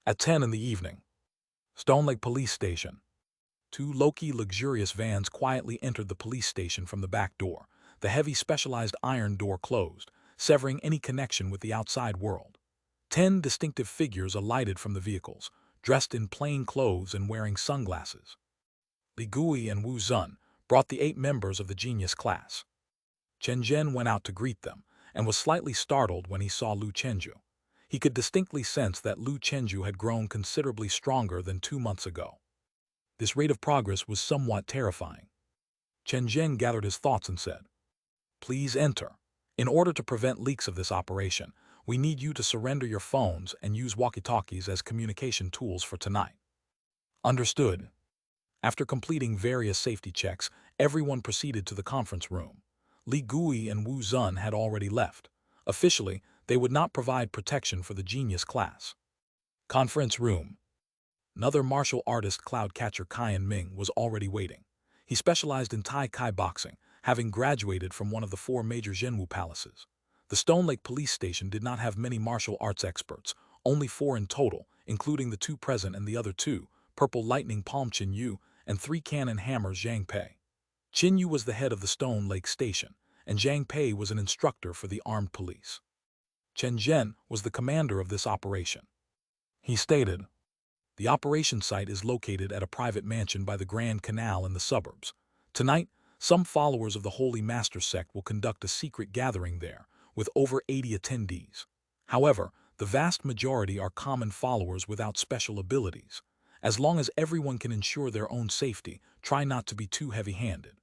At 10 in the evening, Stone Lake Police Station. Two low-key luxurious vans quietly entered the police station from the back door, the heavy specialized iron door closed, severing any connection with the outside world. 10 distinctive figures alighted from the vehicles, dressed in plain clothes and wearing sunglasses. Li Gui and Wu Zun brought the 8 members of the genius class. Chen Zhen went out to greet them, and was slightly startled when he saw Lu Chenju. He could distinctly sense that Lu Chenju had grown considerably stronger than 2 months ago. This rate of progress was somewhat terrifying. Chen Zhen gathered his thoughts and said, "Please enter. In order to prevent leaks of this operation, we need you to surrender your phones and use walkie-talkies as communication tools for tonight." Understood. After completing various safety checks, everyone proceeded to the conference room. Li Gui and Wu Zun had already left. Officially, they would not provide protection for the genius class. Conference room. Another martial artist, cloud catcher Kaian Ming, was already waiting. He specialized in Tai Chi boxing, having graduated from one of the 4 major Zhenwu palaces. The Stone Lake Police Station did not have many martial arts experts, only 4 in total, including the 2 present and the other 2, Purple Lightning Palm Qin Yu and 3 Cannon Hammers Zhang Pei. Qin Yu was the head of the Stone Lake Station, and Zhang Pei was an instructor for the armed police. Chen Zhen was the commander of this operation. He stated, "The operation site is located at a private mansion by the Grand Canal in the suburbs. Tonight, some followers of the Holy Master sect will conduct a secret gathering there, with over 80 attendees. However, the vast majority are common followers without special abilities. As long as everyone can ensure their own safety, try not to be too heavy-handed.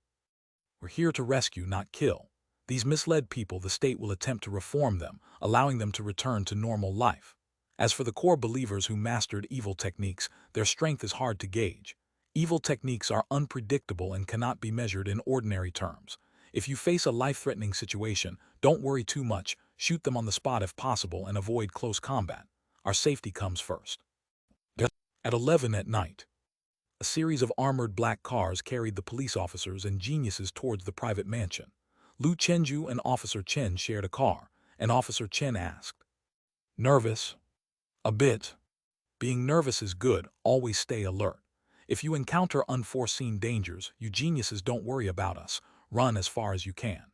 We're here to rescue, not kill. These misled people, the state will attempt to reform them, allowing them to return to normal life. As for the core believers who mastered evil techniques, their strength is hard to gauge. Evil techniques are unpredictable and cannot be measured in ordinary terms. If you face a life-threatening situation, don't worry too much, shoot them on the spot if possible and avoid close combat. Our safety comes first." At 11 at night, a series of armored black cars carried the police officers and geniuses towards the private mansion. Lu Chenju and Officer Chen shared a car, and Officer Chen asked, "Nervous?" "A bit." "Being nervous is good, always stay alert. If you encounter unforeseen dangers, you geniuses don't worry about us, run as far as you can."